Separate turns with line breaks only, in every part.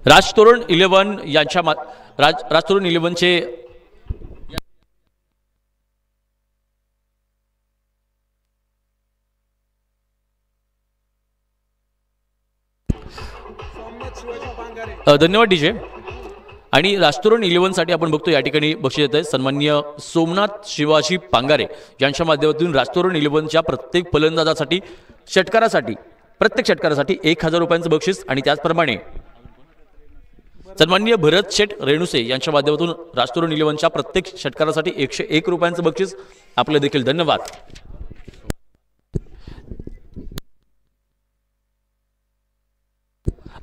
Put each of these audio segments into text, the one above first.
राजतोरण 11 यांच्या राजतोरण 11चे धन्यवाद डीजे। आणि राजतोरण 11 साठी आपण बघतो या ठिकाणी बक्षीस येत आहे सन्माननीय सोमनाथ शिवाजी पांगारे यांच्या माध्यमातून राजतोरण 11च्या प्रत्येक फलंदाजासाठी षटकारासाठी प्रत्येक षटकारासाठी 1000 रुपयांचं बक्षीस आणि त्याचप्रमाणे सन्माननीय भरत शेठ रेणुसे यांच्या माध्यमातून राजतोरण 11च्या प्रत्येक षटकारासाठी 101 रुपयांचं बक्षीस आपले देखील धन्यवाद।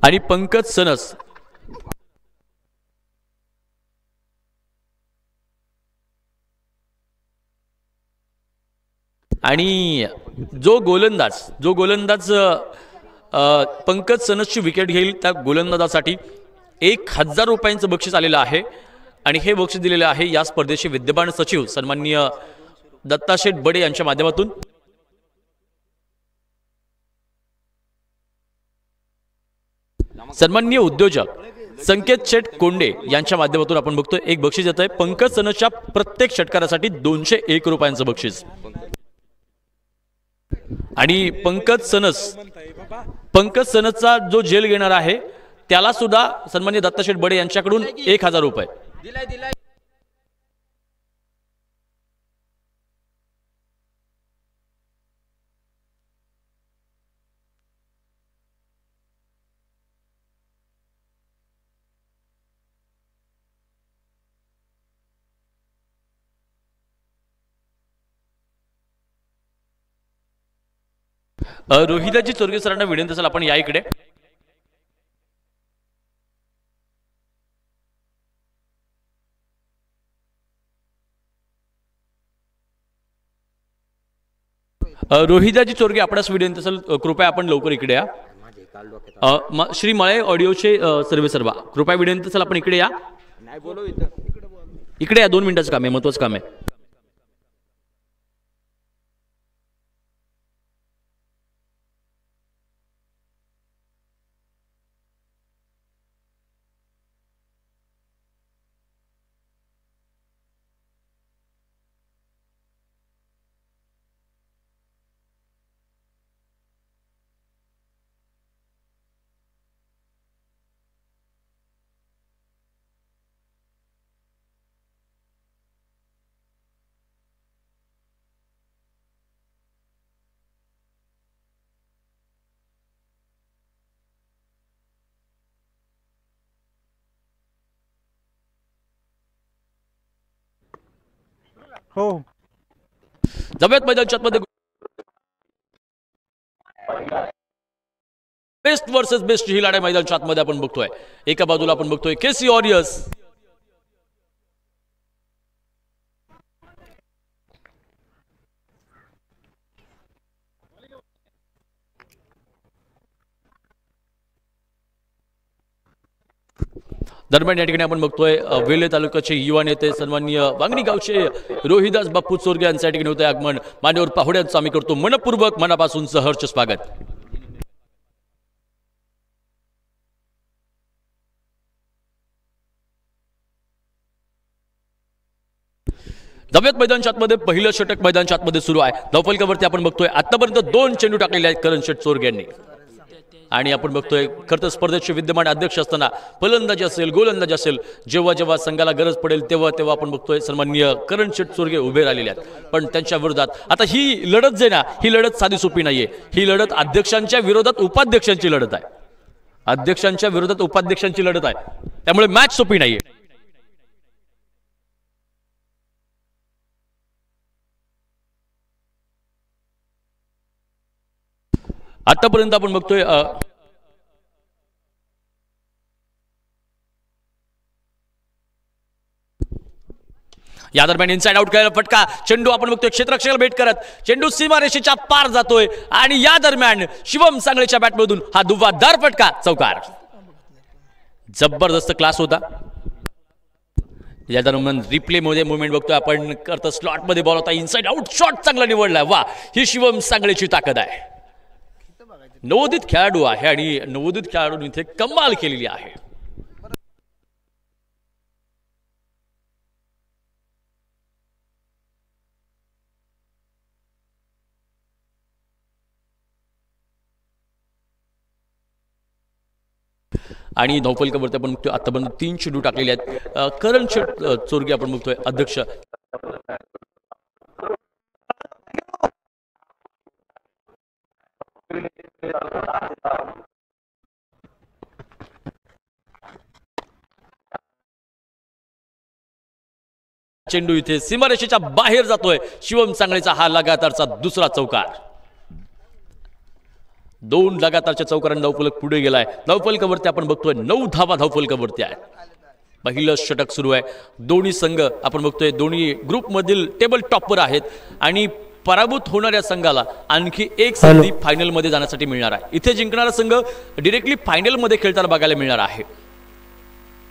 आणि पंकज सनस आणि जो गोलंदाज पंकज सनसची विकेट घेईल त्या गोलंदाजासाठी 1000 रुपयांचं बक्षीस आलेलं आहे। आणि हे बक्षीस दिलेले आहे या स्पर्धेचे विद्यमान सचिव सन्माननीय दत्ताशेठ बडे यांच्या माध्यमातून। सन्माननीय उद्योजक संकेत शेठ कोंडे यांच्या माध्यमातून आपण बघतोय एक बक्षीस येत आहे पंकज सनसच्या प्रत्येक षटकारासाठी 201 रुपयांचं बक्षीस। आणि पंकज सनसचा जो जेल घेणार आहे त्याला सुद्धा सन्माननीय दत्ताशेठ बडे यांच्याकडून 1000 रुपये। रोहिदाजी चोरगे सरांना विनंती असेल आपण या इकडे। रोहिदाजी चोरगे आपणास विनंती असेल कृपया आपण लवकर इकडे या। श्री मळे ऑडिओचे सर्वे सर्वा कृपया विनंती असेल आपण इकडे या। इकडे या 2 मिनिटाचं काम आहे महत्त्वाचं काम आहे।
हो
जव्यात मैदानाच्या मध्ये बेस्ट वर्सेस बेस्ट ही लढाई मैदानाच्या आतमध्ये आपण बघतोय। एका बाजूला आपण बघतोय केसी वॉरियर्स दरम्यान या ठिकाणी आपण बघतोय वेल्हे तालुक्याचे युवा नेते सन्माननीय वांगणी गावचे रोहिदास बापू चोरगे यांच्या ठिकाणी होते आगमन। मान्यवर पाहुण्यांचं आम्ही करतो मनपूर्वक मनापासून सहर्ष स्वागत। जव्यात मैदानाच्या आतमध्ये पहिलं षटक मैदानाच्या आतमध्ये सुरू आहे। धावफलकावरती आपण बघतोय आतापर्यंत 2 चेंडू टाकलेले आहेत करण शेठ चोरगे यांनी। आणि आपण बघतोय खरं तर स्पर्धेचे विद्यमान अध्यक्ष असताना फलंदाजी असेल गोलंदाजी असेल जेव्हा जेव्हा संघाला गरज पडेल तेव्हा तेव्हा आपण बघतोय सन्माननीय करण शेठ चोरगे उभे राहिलेले आहेत। पण त्यांच्या विरोधात आता ही लढत जे ना ही लढत साधी सोपी नाहीये। ही लढत अध्यक्षांच्या विरोधात उपाध्यक्षांची लढत आहे। अध्यक्षांच्या विरोधात उपाध्यक्षांची लढत आहे त्यामुळे मॅच सोपी नाहीये। आतापर्यंत आपण बघतोय या दरम्यान इनसाइड आउट केलेला फटका चेंडू आपण बघतोय क्षेत्ररक्षकाला भेट करत चेंडू सीमारेषेच्या पार जातोय आणि या दरम्यान शिवम सांगळेच्या बॅटमधून हा धुव्वाधार फटका चौकार। जबरदस्त क्लास होता। या दरम्यान रिप्ले मध्ये मूवमेंट बघतोय आपण करत स्लॉट मध्ये बॉल होता इनसाइड आउट शॉट चांगला निवडलाय। वा ही शिवम सांगळेची ताकद आहे। नवोदित खेळाडू आहे आणि नवोदित खेळाडूंनी इथे कमाल केलेली आहे। आणि धावफलकावरती आपण बघतोय आतापर्यंत 3 चेंडू टाकलेले आहेत. करण शेठ चोरगे आपण बघतोय अध्यक्ष. चेंडू इथे सीमारेषेच्या बाहेर जातोय. शिवम सांगळेचा हा लगातारचा दुसरा चौकार. 2 लगातारच्या चौकारांनी धावफलक पुढे गेलाय. धावफलकावरती आपण बघतोय 9 धावा धावफलकावरती आहे. पहिलं षटक सुरू आहे. दोन्ही संघ आपण बघतोय दोन्ही ग्रुपमधील टेबल टॉपर आहेत आणि पराभूत होणाऱ्या संघाला आणखी एक संधी फायनल मध्ये जाण्यासाठी मिळणार आहे. इथे जिंकणारा संघ डायरेक्टली फायनल मध्ये खेळताना बघायला मिळणार आहे.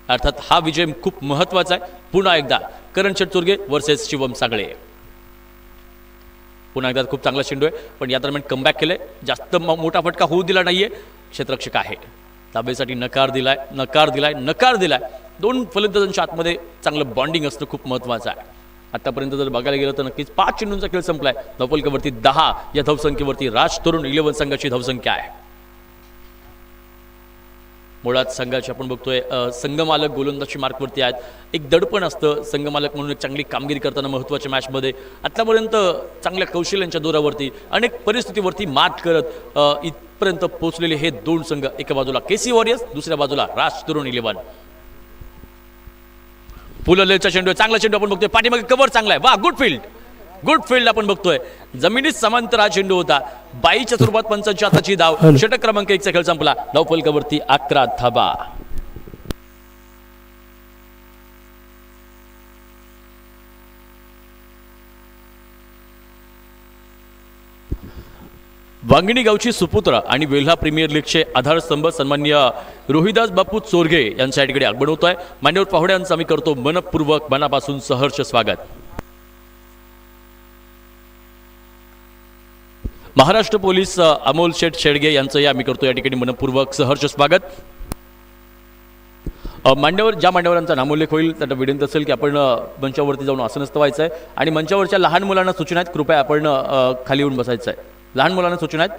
अर्थात हा विजय खूप महत्त्वाचा आहे. पुन्हा एकदा करण शेठ चोरगे वर्सेस शिवम सांगळे. पुन्हा एकदा खूप चांगला चेंडू आहे पण या दरम्यान कमबॅक केलंय. जास्त मोठा फटका होऊ दिला नाहीये. क्षेत्ररक्षक आहे. ताबेसाठी नकार दिलाय. 2 फलंदाजांच्या आतमध्ये चांगलं बॉन्डिंग असणं खूप महत्त्वाचं आहे. आतापर्यंत जर बघायला गेलं तर नक्कीच 5 चेंडूंचा खेळ संपलाय. धावफलकावरती 10 या धावसंख्येवरती राज तरुण 11 संघाची धावसंख्या आहे. मुळात संघाची आपण बघतोय संघमालक गोलंदाजी मार्कवरती आहेत. एक दडपण असतं संघमालक म्हणून एक चांगली कामगिरी करताना महत्त्वाच्या मॅचमध्ये. आतापर्यंत चांगल्या कौशल्यांच्या जोरावरती अनेक परिस्थितीवरती मात करत इथपर्यंत पोहोचलेले हे 2 संघ. एका बाजूला केसी वॉरियर्स, दुसऱ्या बाजूला राज तरुण 11. पुललेचा चेंडू, चांगला चेंडू आपण बघतोय. पाठीमागे कव्हर चांगला आहे. वा, गुड फील्ड आपण बघतोय. जमिनीत समांतर हा चेंडू होता. 22च्या स्वरूपात पंचांची आताची धाव. षटक क्रमांक 1 चा खेळ संपला. धावफलकावरती 11 धावा. वांगिणी गावची सुपुत्र आणि वेल्हा प्रीमियर लीगचे आधारस्तंभ सन्माननीय रोहिदास बापू चोरगे यांच्या ठिकाणी आगमन होत आहे. मान्यवर पाहुण्यांचं आम्ही करतो मनपूर्वक मनापासून सहर्ष स्वागत. महाराष्ट्र पोलीस अमोल शेठ शेडगे यांचं आम्ही करतो या ठिकाणी मनपूर्वक सहर्ष स्वागत. मान्यवर ज्या मान्यवरांचा नामोल्लेख होईल त्यांना विनंती असेल की आपण मंचावरती जाऊन आसनस्थ व्हायचं आहे आणि मंचावरच्या लहान मुलांना सूचना आहेत, कृपया आपण खाली येऊन बसायचं आहे. लहान मुलांना सूचना आहेत,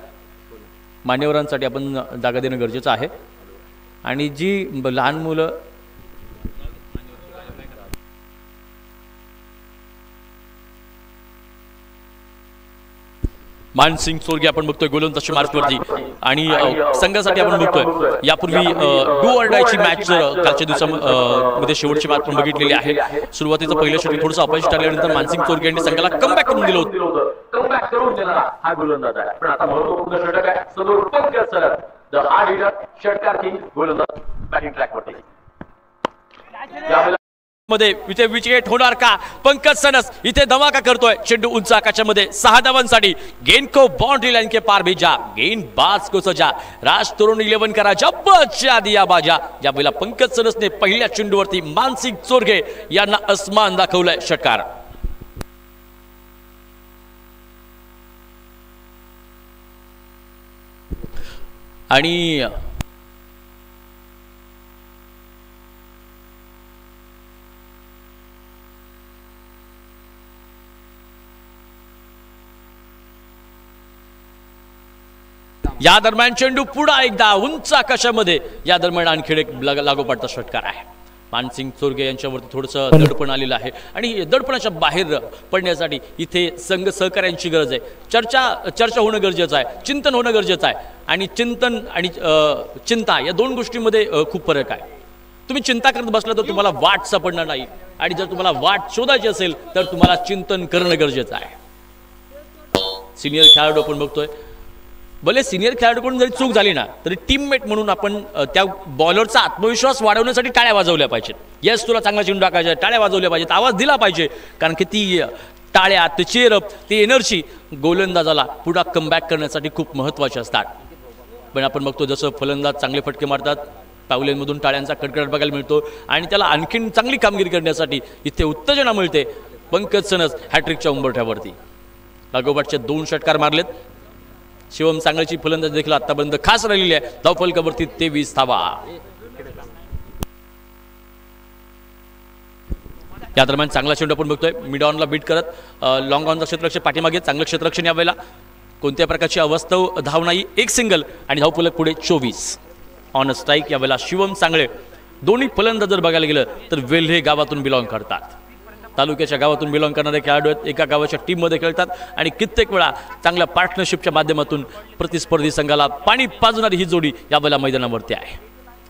मान्यवरांसाठी आपण जागा देणं गरजेचं आहे. आणि जी लहान मुलं मानसिंग चोरगे आपण बघतोय गोलंदाजी मार्कवरती आणि संघासाठी आपण बघतोय यापूर्वी डू ऑर डायची मॅच कालच्या दिवसामध्ये शेवटची मॅच पण बघितलेली आहे. सुरुवातीचं पहिलं षटक थोडंसं अपयश ठरल्यानंतर मानसिंग चोरगे यांनी संघाला कमबॅक करून दिलं होतं. कमबॅक करून देणारा हा गोलंदाज आहे. पण आता महत्त्वपूर्ण षटक आहे. सदर पंकज सरस द हार्ड हिटर षटकार किंग गोलंदाज बॅटिंग ट्रॅकवरती. मध्ये इथे विकेट होणार का? पंकज सनस इथे धमाका करतोय. चेंडू उंच आकाशामध्ये 6 धावांसाठी. गेंद को बाउंड्री लाइन के पार भेजा, गेंद बाज को सजा. राज तरुण 11 करा जब्बरच्या दिया बाजा. ज्या वेळेला पंकज सनसने पहिल्या चेंडूवरती मानसिंग चोरगे यांना अस्मान दाखवलाय. षटकार आणि या दरम्यान चेंडू पुन्हा एकदा उंच आकाशामध्ये. या दरम्यान आणखी एक लागोपाठचा षटकार आहे. मानसिंग चोरगे यांच्यावरती थोडंसं दडपण आलेलं आहे आणि दडपणाच्या बाहेर पडण्यासाठी इथे संघ सहकार्यांची गरज आहे. चर्चा होणं गरजेचं आहे, चिंतन होणं गरजेचं आहे. आणि चिंतन आणि चिंता या 2 गोष्टींमध्ये खूप फरक आहे. तुम्ही चिंता करत बसला तर तुम्हाला वाट सापडणार नाही आणि जर तुम्हाला वाट शोधायची असेल तर तुम्हाला चिंतन करणं गरजेचं आहे. सिनियर खेळाडू आपण बघतोय. भले सिनियर खेळाडूकडून जरी चूक झाली ना तरी टीममेट म्हणून आपण त्या बॉलरचा आत्मविश्वास वाढवण्यासाठी टाळ्या वाजवल्या पाहिजेत. यस तुला चांगला चेंडू टाकायचा, टाळ्या वाजवल्या पाहिजेत, आवाज दिला पाहिजे. कारण की ती टाळ्या, ते चेअरअप, ती एनर्जी गोलंदाजाला पुढे कमबॅक करण्यासाठी खूप महत्त्वाची असतात. पण आपण बघतो जसं फलंदाज चांगले फटके मारतात, पावलेंमधून टाळ्यांचा कडकडाट बघायला मिळतो आणि त्याला आणखीन चांगली कामगिरी करण्यासाठी इथे उत्तेजना मिळते. पंकज सनस हॅट्रिकच्या उंबरठ्यावरती लागोपाठचे 2 षटकार मारलेत. शिवम सांगळेची फलंदाजी देखील आतापर्यंत खास राहिलेली आहे. धावफलकावरती 23 धावा. या दरम्यान चांगला चेंडू आपण बघतोय मिड ऑनला बीट करत. लॉंग ऑनचा क्षेत्ररक्षक पाठीमागे, चांगलं क्षेत्ररक्षण यावेळेला. कोणत्या प्रकारची अवस्था धाव नाही, एक सिंगल आणि धावफलक पुढे 24. ऑन स्ट्राईक यावेळेला शिवम सांगळे. दोन्ही फलंदाज जर बघायला गेलं तर वेल्हे गावातून बिलॉंग करतात, तालुक्याच्या गावातून बिलॉंग करणारे खेळाडू आहेत. एका गावाच्या टीममध्ये खेळतात आणि कित्येक वेळा चांगल्या पार्टनरशिपच्या माध्यमातून प्रतिस्पर्धी संघाला पाणी पाजणारी ही जोडी यावेळेला मैदानावरती आहे.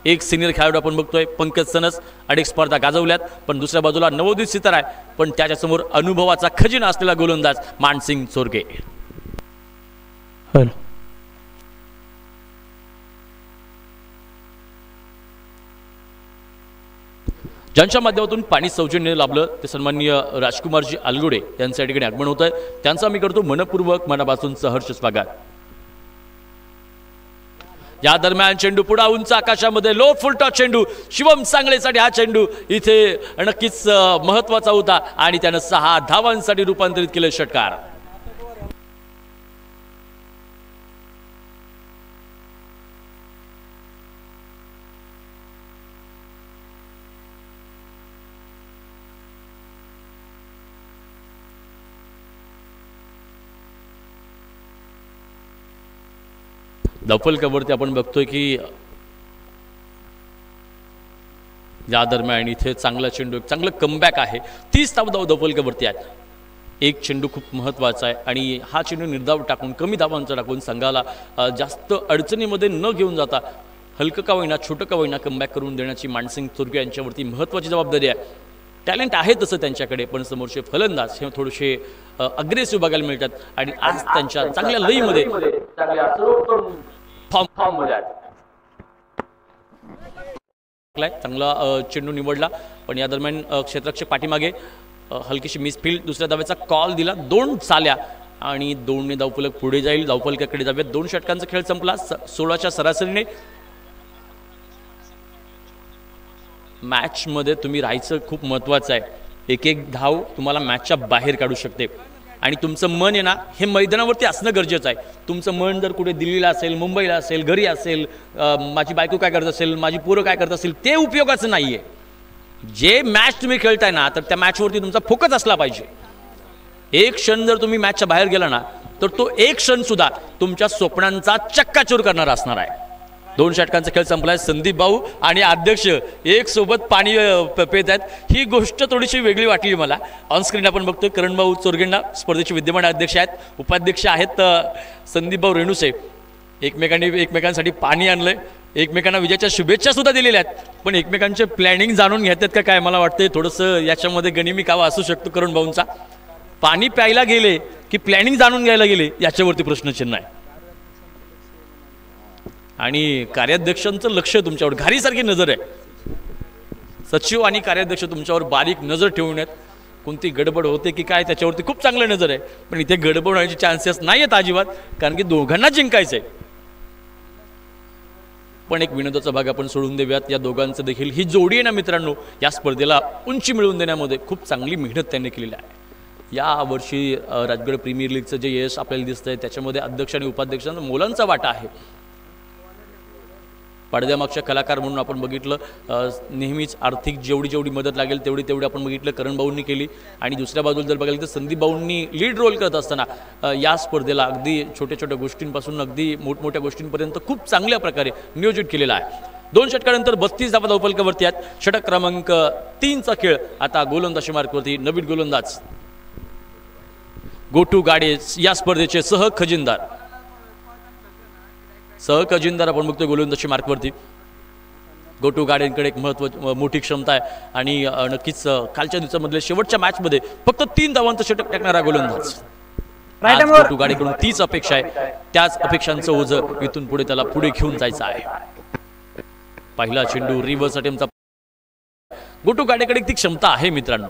एक सिनियर खेळाडू आपण बघतोय पंकज सनस, अनेक स्पर्धा गाजवल्यात, पण दुसऱ्या बाजूला नवोदित सितार आहे, पण त्याच्यासमोर अनुभवाचा खजिना असलेला गोलंदाज मानसिंग चोरगे. ज्यांच्या माध्यमातून पाणी सौजन्य लाभलं ते सन्माननीय राजकुमारजी आलगुडे यांच्या ठिकाणी आगमन होत आहे. त्यांचं आम्ही करतो मनपूर्वक मनापासून सहर्ष स्वागत. या दरम्यान चेंडू पुढा उंच आकाशामध्ये लो फुलटॉ चेंडू शिवम सांगळेसाठी. हा चेंडू इथे नक्कीच महत्वाचा होता आणि त्यानं 6 धावांसाठी रूपांतरित केले षटकार. दफलकावरती आपण बघतोय की या दरम्यान इथे चांगला चेंडू, चांगलं कमबॅक आहे. 30 धावा दफलकावरती आहेत. एक चेंडू खूप महत्त्वाचा आहे आणि हा चेंडू निर्धाव टाकून कमी धावांचा टाकून संघाला जास्त अडचणीमध्ये न घेऊन जाता हलकं का होईना छोटं का होईना कमबॅक करून देण्याची मानसिंग चोरगे यांच्यावरती महत्त्वाची जबाबदारी आहे. टॅलेंट आहे तसं त्यांच्याकडे, पण समोरचे फलंदाज हे थोडेसे अग्रेसिव्ह बघायला मिळतात आणि आज त्यांच्या चांगल्या लईमध्ये चांगला चेंडू निवडला, पण या दरम्यान क्षेत्ररक्षक पाठीमागे हलकीशी मिसफील्ड. दुसऱ्या धावेचा कॉल दिला. 2 चाल्या आणि 2ने धावफलक पुढे जाईल. धावफलकाकडे जाऊयात. 2 षटकांचा खेळ संपला 16च्या सरासरीने. मॅचमध्ये तुम्ही राहायचं खूप महत्त्वाचं आहे. एक एक धाव तुम्हाला मॅचच्या बाहेर काढू शकते आणि तुमचं मन आहे ना हे मैदानावरती असणं गरजेचं आहे. तुमचं मन जर कुठे दिल्लीला असेल, मुंबईला असेल, घरी असेल, माझी बायको काय करत असेल, माझी पोरं काय करत असेल, ते उपयोगाचं नाही आहे. जे मॅच तुम्ही खेळताय ना तर त्या मॅचवरती तुमचा फोकस असला पाहिजे. एक क्षण जर तुम्ही मॅचच्या बाहेर गेला ना तर तो एक क्षणसुद्धा तुमच्या स्वप्नांचा चक्काचूर करणारा असणार आहे. 2 षटकांचा खेळ संपलाय. संदीप भाऊ आणि अध्यक्ष एक सोबत पाणी पेत आहेत. ही गोष्ट थोडीशी वेगळी वाटली मला. ऑनस्क्रीन आपण बघतोय करण भाऊ चोरगेंना स्पर्धेचे विद्यमान अध्यक्ष आहेत. उपाध्यक्ष आहेत संदीप भाऊ रेणुसे. एकमेकांसाठी पाणी आणलंय, एकमेकांना विजयाच्या शुभेच्छा सुद्धा दिलेल्या आहेत, पण एकमेकांचे प्लॅनिंग जाणून घेतात का काय मला वाटतंय थोडंसं याच्यामध्ये गनिमी कावा असू शकतो करण भाऊंचा. पाणी प्यायला गेले की प्लॅनिंग जाणून घ्यायला गेले याच्यावरती प्रश्नचिन्ह आहे. आणि कार्याध्यक्षांचं लक्ष तुमच्यावर घारीसारखी नजर आहे. सचिव आणि कार्याध्यक्ष तुमच्यावर बारीक नजर ठेवून आहेत. कोणती गडबड होते की काय त्याच्यावरती खूप चांगलं नजर आहे, पण इथे गडबड होण्याचे चान्सेस नाही आहेत अजिबात, कारण की दोघांना जिंकायचं आहे. पण एक विनोदाचा भाग आपण सोडून देऊयात. या दोघांचं देखील ही जोडी आहे ना मित्रांनो, या स्पर्धेला उंची मिळवून देण्यामध्ये खूप चांगली मेहनत त्यांनी केलेली आहे. या वर्षी राजगड प्रीमियर लीगचं जे यश आपल्याला दिसतंय त्याच्यामध्ये अध्यक्ष आणि उपाध्यक्षांचा मोलांचा वाटा आहे. पडद्यामागच्या कलाकार म्हणून आपण बघितलं, नेहमीच आर्थिक जेवढी मदत लागेल तेवढी आपण बघितलं करण भाऊंनी केली. आणि दुसऱ्या बाजूला जर बघायला तर संदीप भाऊंनी लीड रोल करत असताना या स्पर्धेला अगदी छोट्या गोष्टींपासून अगदी मोठमोठ्या गोष्टींपर्यंत खूप चांगल्या प्रकारे नियोजित केलेलं आहे. 2 षटकानंतर 32 धावा धावफलकावरती आहेत. षटक क्रमांक 3चा खेळ आता गोलंदाजी मार्कवरती. नवीन गोलंदाज गोटू गाडे या स्पर्धेचे सहखजिनदार आपण बघतोय गोलंदाजी मार्कवरती. गोटू गाडेंकडे एक मोठी क्षमता आहे आणि नक्कीच कालच्या दिवसामधल्या शेवटच्या मॅचमध्ये फक्त 3 धावांचं षटक टाकणारा गोलंदाज. गोटू गाडेकडून 30 अपेक्षा आहे. त्याच अपेक्षांचं ओझं इथून पुढे त्याला पुढे घेऊन जायचं आहे. पहिला चेंडू रिव्हर्स अटेम्प्टचा. गोटू गाडेकडे ती क्षमता आहे मित्रांनो.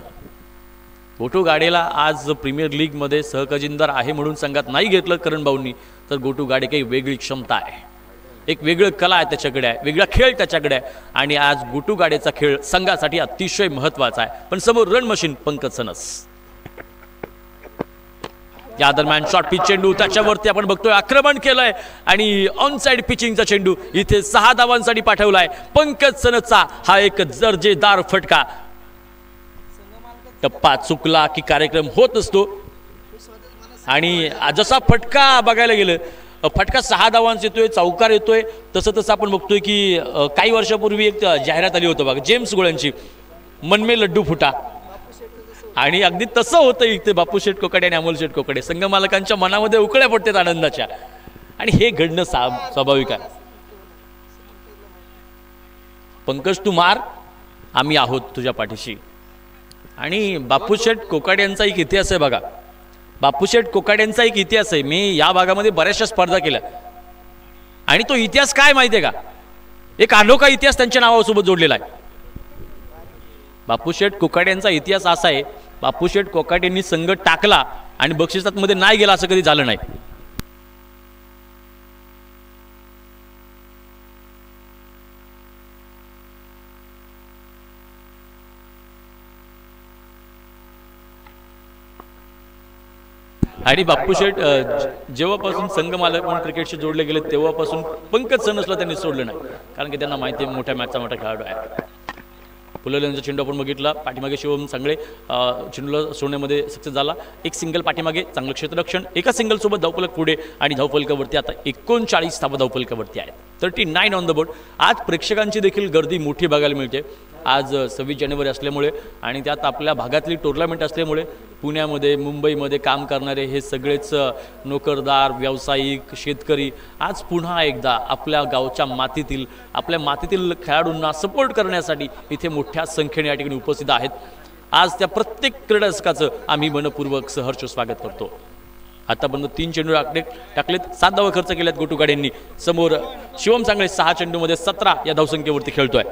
गोटू गाडेला आज प्रीमियर लीगमध्ये सहखजिनदार आहे म्हणून संघात नाही घेतलं करण भाऊंनी, तर गोटू गाडे काही वेगळी क्षमता आहे, एक वेगळं कला आहे त्याच्याकडे आहे, वेगळा खेळ त्याच्याकडे आहे आणि आज गोटू गाडेचा खेळ संघासाठी अतिशय महत्त्वाचा आहे. पण समोर रन मशीन पंकज सनस. या दरम्यान शॉर्ट पिच चेंडू त्याच्यावरती आपण बघतोय आक्रमण केलंय आणि ऑन साइड पिचिंगचा चेंडू इथे 6 धावांसाठी पाठवलाय. पंकज सनसचा हा एक दर्जेदार फटका. टप्पा चुकला की कार्यक्रम होत असतो आणि जसा फटका बघायला गेलं फटका 6 धावांचा येतोय, चौकार येतोय. तसं आपण बघतोय की काही वर्षापूर्वी एक जाहिरात आली होतं बघा जेम्स गोळ्यांची, मनमे लड्डू फुटा. आणि अगदी तसं होतं इथे बापू शेठ कोकाटे आणि अमोल शेठ कोकाटे संघ मालकांच्या मनामध्ये उकळ्या पडतात आनंदाच्या. आणि हे घडणं स्वाभाविक आहे. पंकज तू मार, आम्ही आहोत तुझ्या पाठीशी. आणि बापू शेठ कोकाटे यांचा एक इतिहास आहे बघा. बापू शेठ कोकाटे यांचा एक इतिहास आहे. मी या भागामध्ये बऱ्याचशा स्पर्धा केल्या आणि तो इतिहास काय माहिती आहे का, एक अनोखा इतिहास त्यांच्या नावासोबत जोडलेला आहे. बापू शेठ कोकाटे यांचा इतिहास असा आहे, बापू शेठ कोकाटे यांनी संघ टाकला आणि बक्षिसात मध्ये नाही गेला असं कधी झालं नाही. आणि बापू शेठ जेव्हापासून संघ मालक म्हणून क्रिकेटशी जोडले गेले तेव्हापासून पंकज सनसला त्यांनी सोडलं नाही, कारण की त्यांना माहिती आहे मोठ्या मॅचचा मोठा खेळाडू आहे. फुलवल्यांचा चेंडू आपण बघितला, पाठीमागे शिवम सांगळे चेंडूला सोडण्यामध्ये सक्सेस झाला. एक सिंगल पाठीमागे, चांगलं क्षेत्ररक्षण, एका सिंगलसोबत धावफलक पुढे आणि धावफलकावरती आता 39 धावा धावफलकावरती आहेत. 39 ऑन द बोर्ड. आज प्रेक्षकांची देखील गर्दी मोठी बघायला मिळते. आज 26 जानेवारी असल्यामुळे आणि त्यात आपल्या भागातली टुर्नामेंट असल्यामुळे पुण्यामध्ये मुंबईमध्ये काम करणारे हे सगळेच नोकरदार, व्यावसायिक, शेतकरी आज पुन्हा एकदा आपल्या गावच्या मातीतील, आपल्या मातीतील खेळाडूंना सपोर्ट करण्यासाठी इथे मोठ्या संख्येने या ठिकाणी उपस्थित आहेत. आज त्या प्रत्येक क्रीडारसिकाचं आम्ही मनपूर्वक सहर्ष स्वागत करतो. आतापर्यंत 3 चेंडू टाकलेत, 7 धावा खर्च केल्यात गोटूगाड्यांनी. समोर शिवम सांगळे 6 चेंडूमध्ये 17 या धावसंख्येवरती खेळतोय.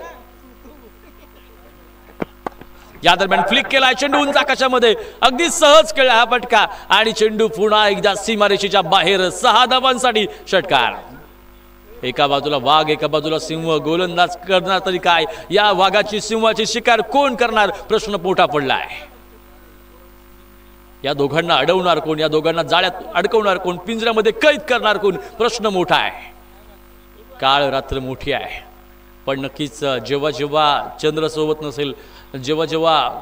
या दरम्यान फ्लिक केलाय चेंडू उंच आकाशामध्ये, अगदी सहज खेळला हा फटका आणि चेंडू पुन्हा एकदा सीमारेषेच्या बाहेर. 6 धावांसाठी षटकार. एका बाजूला वाघ, एका बाजूला सिंह. गोलंदाज करणार तरी काय, या वाघाची सिंहाची शिकार कोण करणार, प्रश्न मोठा पडलाय. या दोघांना अडवणार कोण, या दोघांना जाळ्यात अडकवणार कोण, पिंजऱ्यामध्ये कैद करणार कोण, प्रश्न मोठा आहे. काळ रात्र मोठी आहे, पण नक्कीच जेव्हा जेव्हा चंद्र सोबत नसेल, जेव्हा जेव्हा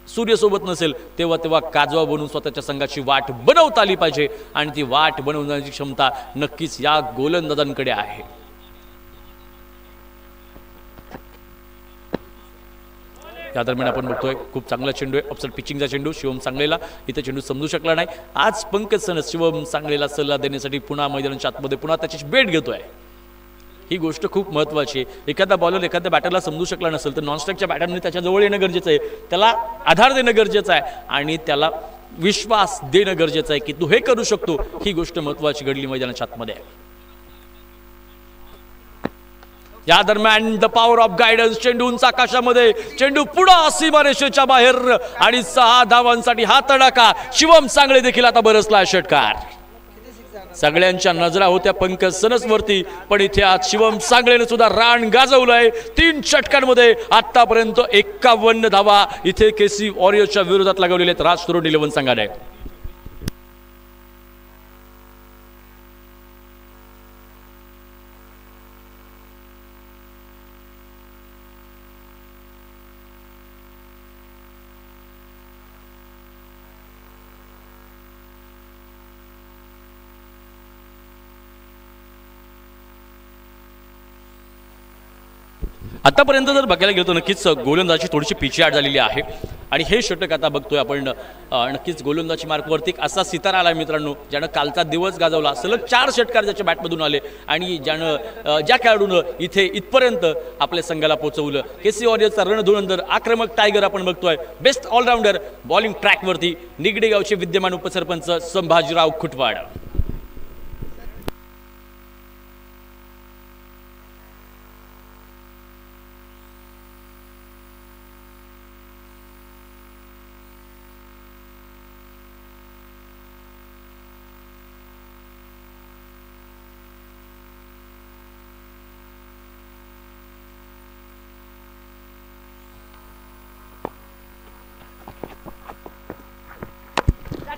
सूर्यसोबत नसेल, तेव्हा तेव्हा काजवा बनून स्वतःच्या संघाची वाट बनवता आली पाहिजे आणि ती वाट बनवण्याची क्षमता नक्कीच या गोलंदाजांकडे आहे. त्या दरम्यान आपण बघतोय खूप चांगला चेंडू आहे, अपसेट पिचिंगचा चेंडू शिवम सांगलेला. इथे चेंडू समजू शकला नाही. आज पंकज सनस शिवम सांगलेला सल्ला देण्यासाठी पुन्हा मैदानाच्या आतमध्ये पुन्हा त्याची भेट घेतोय. ही गोष्ट खूप महत्त्वाची आहे. एखादा बॉलर एखाद्या बॅटरला समजू शकला नसेल तर नॉनस्ट्राईकच्या बॅटरने त्याच्या जवळ येणं गरजेचं आहे, त्याला आधार देणं गरजेचं आहे आणि त्याला विश्वास देणं गरजेचं आहे की तू हे करू शकतो. ही गोष्ट महत्त्वाची घडली मैदानाच्या आतमध्ये. या दरम्यान द पॉवर ऑफ गायडन्स, चेंडू उंच आकाशामध्ये, चेंडू पुढे सीमारेषेच्या बाहेर आणि 6 धावांसाठी हा तडाखा. शिवम सांगळे देखील आता बरसला षटकार. सगळ्यांच्या नजरा होत्या पंकज सनसवरती, पण इथे आज शिवम सांगळेने सुद्धा रान गाजवलंय. 3 षटकांमध्ये आतापर्यंत 51 धावा इथे केसी वॉरियर्सच्या विरोधात लगावलेले आहेत राज तरुण 11 संघाने. आतापर्यंत जर बघायला गेलो तर नक्कीच गोलंदाजी थोडीशी पिछेहाट झालेली आहे आणि हे षटक आता बघतोय आपण नक्कीच गोलंदाजी मार्कवरती एक असा सितारा आला मित्रांनो, ज्यानं कालचा दिवस गाजवला. सलग 4 षटकार ज्याच्या बॅटमधून आले आणि ज्या खेळाडूनं इथे इथपर्यंत आपल्या संघाला पोहोचवलं. केसी वॉरियर्सचा रणधुरंधर आक्रमक टायगर आपण बघतोय. बेस्ट ऑलराऊंडर बॉलिंग ट्रॅकवरती निगडी गावचे विद्यमान उपसरपंच संभाजीराव खुटवाड.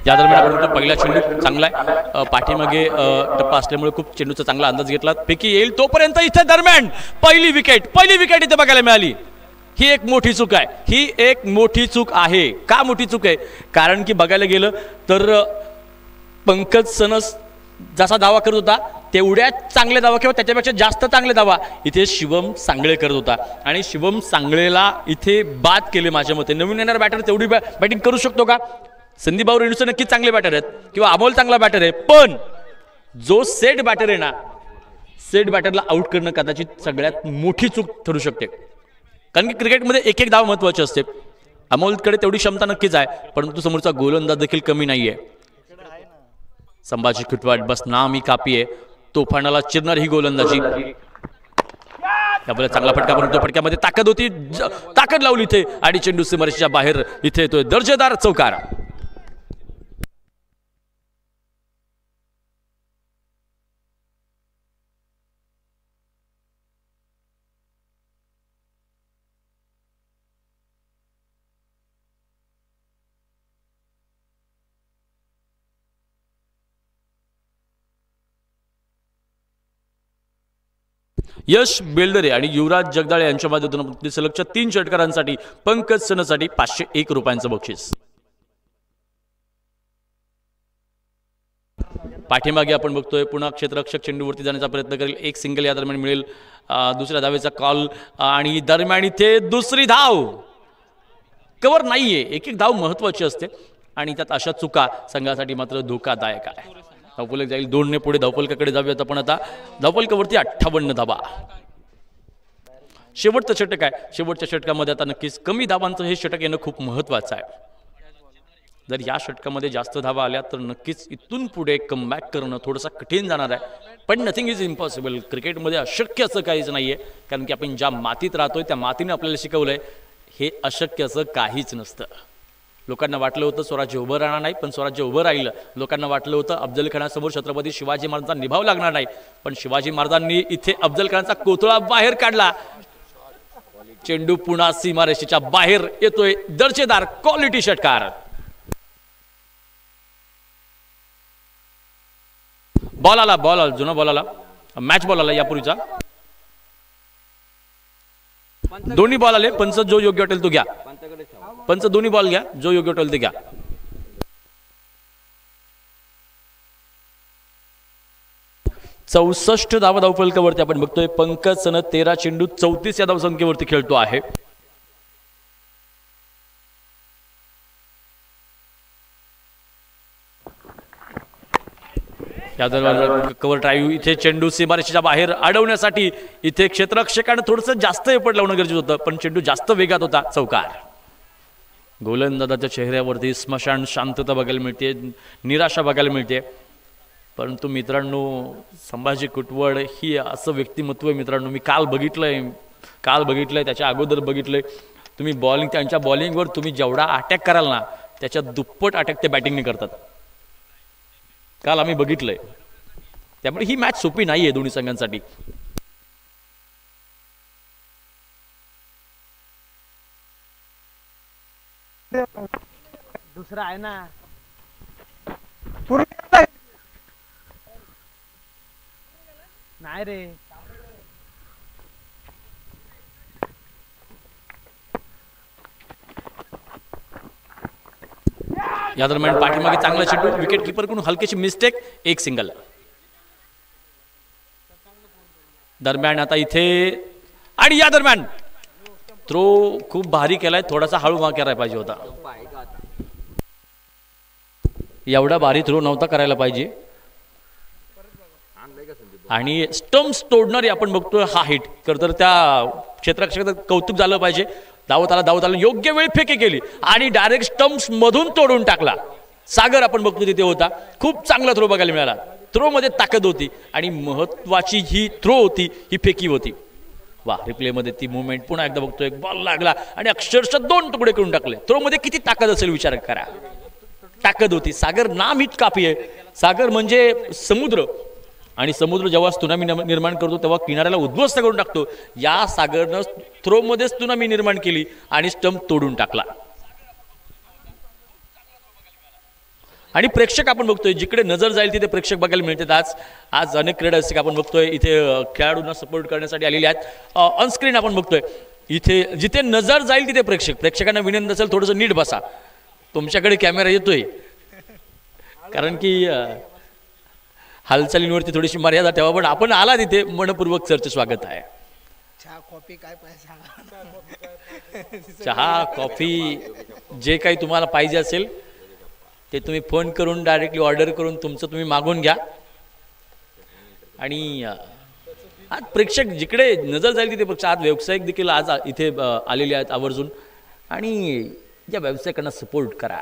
या दरम्यान आपण बघतो पहिला चेंडू चांगला आहे, पाठीमागे टप्पा असल्यामुळे खूप चेंडूचा चांगला अंदाज घेतला. पैकी येईल तोपर्यंत इथे दरम्यान पहिली विकेट इथे बघायला मिळाली. ही एक मोठी चूक आहे, ही एक मोठी चूक आहे. का मोठी चूक आहे? कारण की बघायला गेलं तर पंकज सनस जसा दावा करत होता तेवढ्याच चांगले दावा किंवा त्याच्यापेक्षा जास्त चांगले दावा इथे शिवम सांगळे करत होता आणि शिवम सांगळेला इथे बाद केले माझ्या मते. नवीन येणारा बॅटर तेवढी बॅटिंग करू शकतो का? संदीप भाऊ रेणूचे नक्कीच चांगले बॅटर आहेत किंवा अमोल चांगला बॅटर आहे, पण जो सेट बॅटर आहे ना, सेट बॅटरला आउट करणं कदाचित सगळ्यात मोठी चूक ठरू शकते. कारण की क्रिकेटमध्ये एक एक धाव महत्त्वाचे असते. अमोलकडे तेवढी क्षमता नक्कीच आहे, परंतु समोरचा गोलंदाज देखील कमी नाहीये. संभाजी कुटवाड बस नामी कापी आहे, तोफानाला चिरणार ही गोलंदाजी. त्यामुळे चांगला फटका बनतो, फटक्यामध्ये ताकद होती, ताकद लावली इथे आणि चेंडू सीमारेषेच्या बाहेर इथे येतोय दर्जेदार चौकार. यश बेल्डरे आणि युवराज जगदाळे यांच्या माध्यमातून सलगच्या 3 षटकारांसाठी पंकज सनसाठी 501 रुपयांचं बक्षीस. पाठीमागे आपण बघतोय पुन्हा क्षेत्ररक्षक चेंडूवरती जाण्याचा प्रयत्न करेल, एक सिंगल या दरम्यान मिळेल, दुसऱ्या धावेचा कॉल आणि दरम्यान इथे दुसरी धाव कव्हर नाहीये. एक एक धाव महत्वाची असते आणि त्यात अशा चुका संघासाठी मात्र धोकादायक आहे. धावफलक जाईल 2 ने पुढे, धावफलकाकडे जाऊयात आपण आता. धावफलकावरती 58 धावा. शेवटचं षटक आहे, शेवटच्या षटकामध्ये आता नक्कीच कमी धावांचं हे षटक येणं खूप महत्वाचं आहे. जर या षटकामध्ये जास्त धावा आल्या तर नक्कीच इथून पुढे कमबॅक करणं थोडंसं कठीण जाणार आहे, पण नथिंग इज इम्पॉसिबल. क्रिकेटमध्ये अशक्य असं काहीच नाहीये, कारण की आपण ज्या मातीत राहतोय त्या मातीने आपल्याला शिकवलंय हे अशक्य असं काहीच नसतं. लोकांना वाटलं होतं स्वराज्य उभं राहणार नाही, पण स्वराज्य उभं राहिलं. लोकांना वाटलं होतं अफजल खानासमोर छत्रपती शिवाजी महाराजांचा निभाव लागणार नाही, पण शिवाजी महाराजांनी इथे अफजल खानाचा कोथळा बाहेर काढला. चेंडू पुन्हा सीमारेषेच्या बाहेर येतोय दर्जेदार क्वालिटी षटकार. बॉल आला, जुना बॉल आला, मॅच बॉल आला यापूर्वीचा. दोन्ही बॉल आले, पंच जो योग्य वाटेल तो घ्या. पंच दोन्ही बॉल घ्या, जो योग्य वाटेल ते घ्या. चौसष्ट धावा धावफलकावरती आपण बघतोय. पंकज सन 13 चेंडू 34 या धावसंख्येवरती खेळतो आहे. या दरम्यान कव्हर ड्राईव्ह इथे चेंडू सीमारेषेच्या बाहेर अडवण्यासाठी इथे क्षेत्ररक्षकाने थोडंसं जास्त एफर्ट लावणं गरजेचं होतं, पण चेंडू जास्त वेगात होता. चौकार. गोलंदाजाच्या चेहऱ्यावरती स्मशान शांतता बघायला मिळते, निराशा बघायला मिळते. परंतु मित्रांनो, संभाजी कुटवड ही असं व्यक्तिमत्व आहे मित्रांनो. मी काल बघितलंय, त्याच्या अगोदर बघितलंय. तुम्ही बॉलिंग, त्यांच्या बॉलिंगवर तुम्ही जेवढा अटॅक कराल ना त्याच्या दुप्पट अटॅक ते बॅटिंगने करतात. काल आम्ही बघितलंय. त्यामुळे ही मॅच सोपी नाहीये दोन्ही संघांसाठी.
दुसरा आहे ना नाही रे.
या दरम्यान पाठीमागे चांगला चेंडू, विकेट कीपर कडून हलकीशी मिस्टेक, एक सिंगल. दरम्यान आता इथे आणि या दरम्यान थ्रो खूप भारी केलाय, थोडासा हळू करायला पाहिजे होता. एवढा भारी थ्रो नव्हता करायला पाहिजे. आणि स्टम्प्स तोडणारी आपण बघतोय हा हिट. तर त्या क्षेत्ररक्षकाचं कौतुक झालं पाहिजे. धावत आला, योग्य वेळी फेकी केली आणि डायरेक्ट स्टम्प्स मधून तोडून टाकला. सागर आपण बघतो तिथे होता. खूप चांगला थ्रो बघायला मिळाला. थ्रो मध्ये ताकद होती आणि महत्वाची ही थ्रो होती, ही फेकी होती. वा, रिप्ले मध्ये ती मुवमेंट पुन्हा एकदा बघतोय. एक बॉल लागला आणि अक्षरशः 2 तुकडे करून टाकले. थ्रो मध्ये किती ताकद असेल विचार करा. ताकद होती. सागर नाम हिट कापी आहे. सागर म्हणजे समुद्र, आणि समुद्र जेव्हा त्सुनामी निर्माण करतो तेव्हा किनाऱ्याला उद्ध्वस्त करून टाकतो. या सागरनं थ्रो मध्येच त्सुनामी निर्माण केली आणि स्टंप तोडून टाकला. आणि प्रेक्षक आपण बघतोय, जिकडे नजर जाईल तिथे प्रेक्षक बघायला मिळतात. आज अनेक क्रीडा रसिक आपण बघतोय इथे खेळाडूंना सपोर्ट करण्यासाठी आलेले आहेत. ऑनस्क्रीन आपण बघतोय इथे जिथे नजर जाईल तिथे प्रेक्षकांना विनंती असेल थोडंसं नीट बसा. तुमच्याकडे कॅमेरा येतोय, कारण की हालचालींवरती थोडीशी मर्यादा ठेवा, पण आपण आला तिथे मनपूर्वक सरचे स्वागत आहे.
चहा कॉफी काय पाहिजे सांगा.
चहा कॉफी जे काही तुम्हाला पाहिजे असेल ते तुम्ही फोन करून डायरेक्टली ऑर्डर करून तुमचं तुम्ही मागून घ्या. आणि आज प्रेक्षक जिकडे नजर जाईल तिथे पक्ष आज व्यावसायिक देखील आज इथे आलेले आहेत आवर्जून. आणि या व्यावसायिकांना सपोर्ट करा.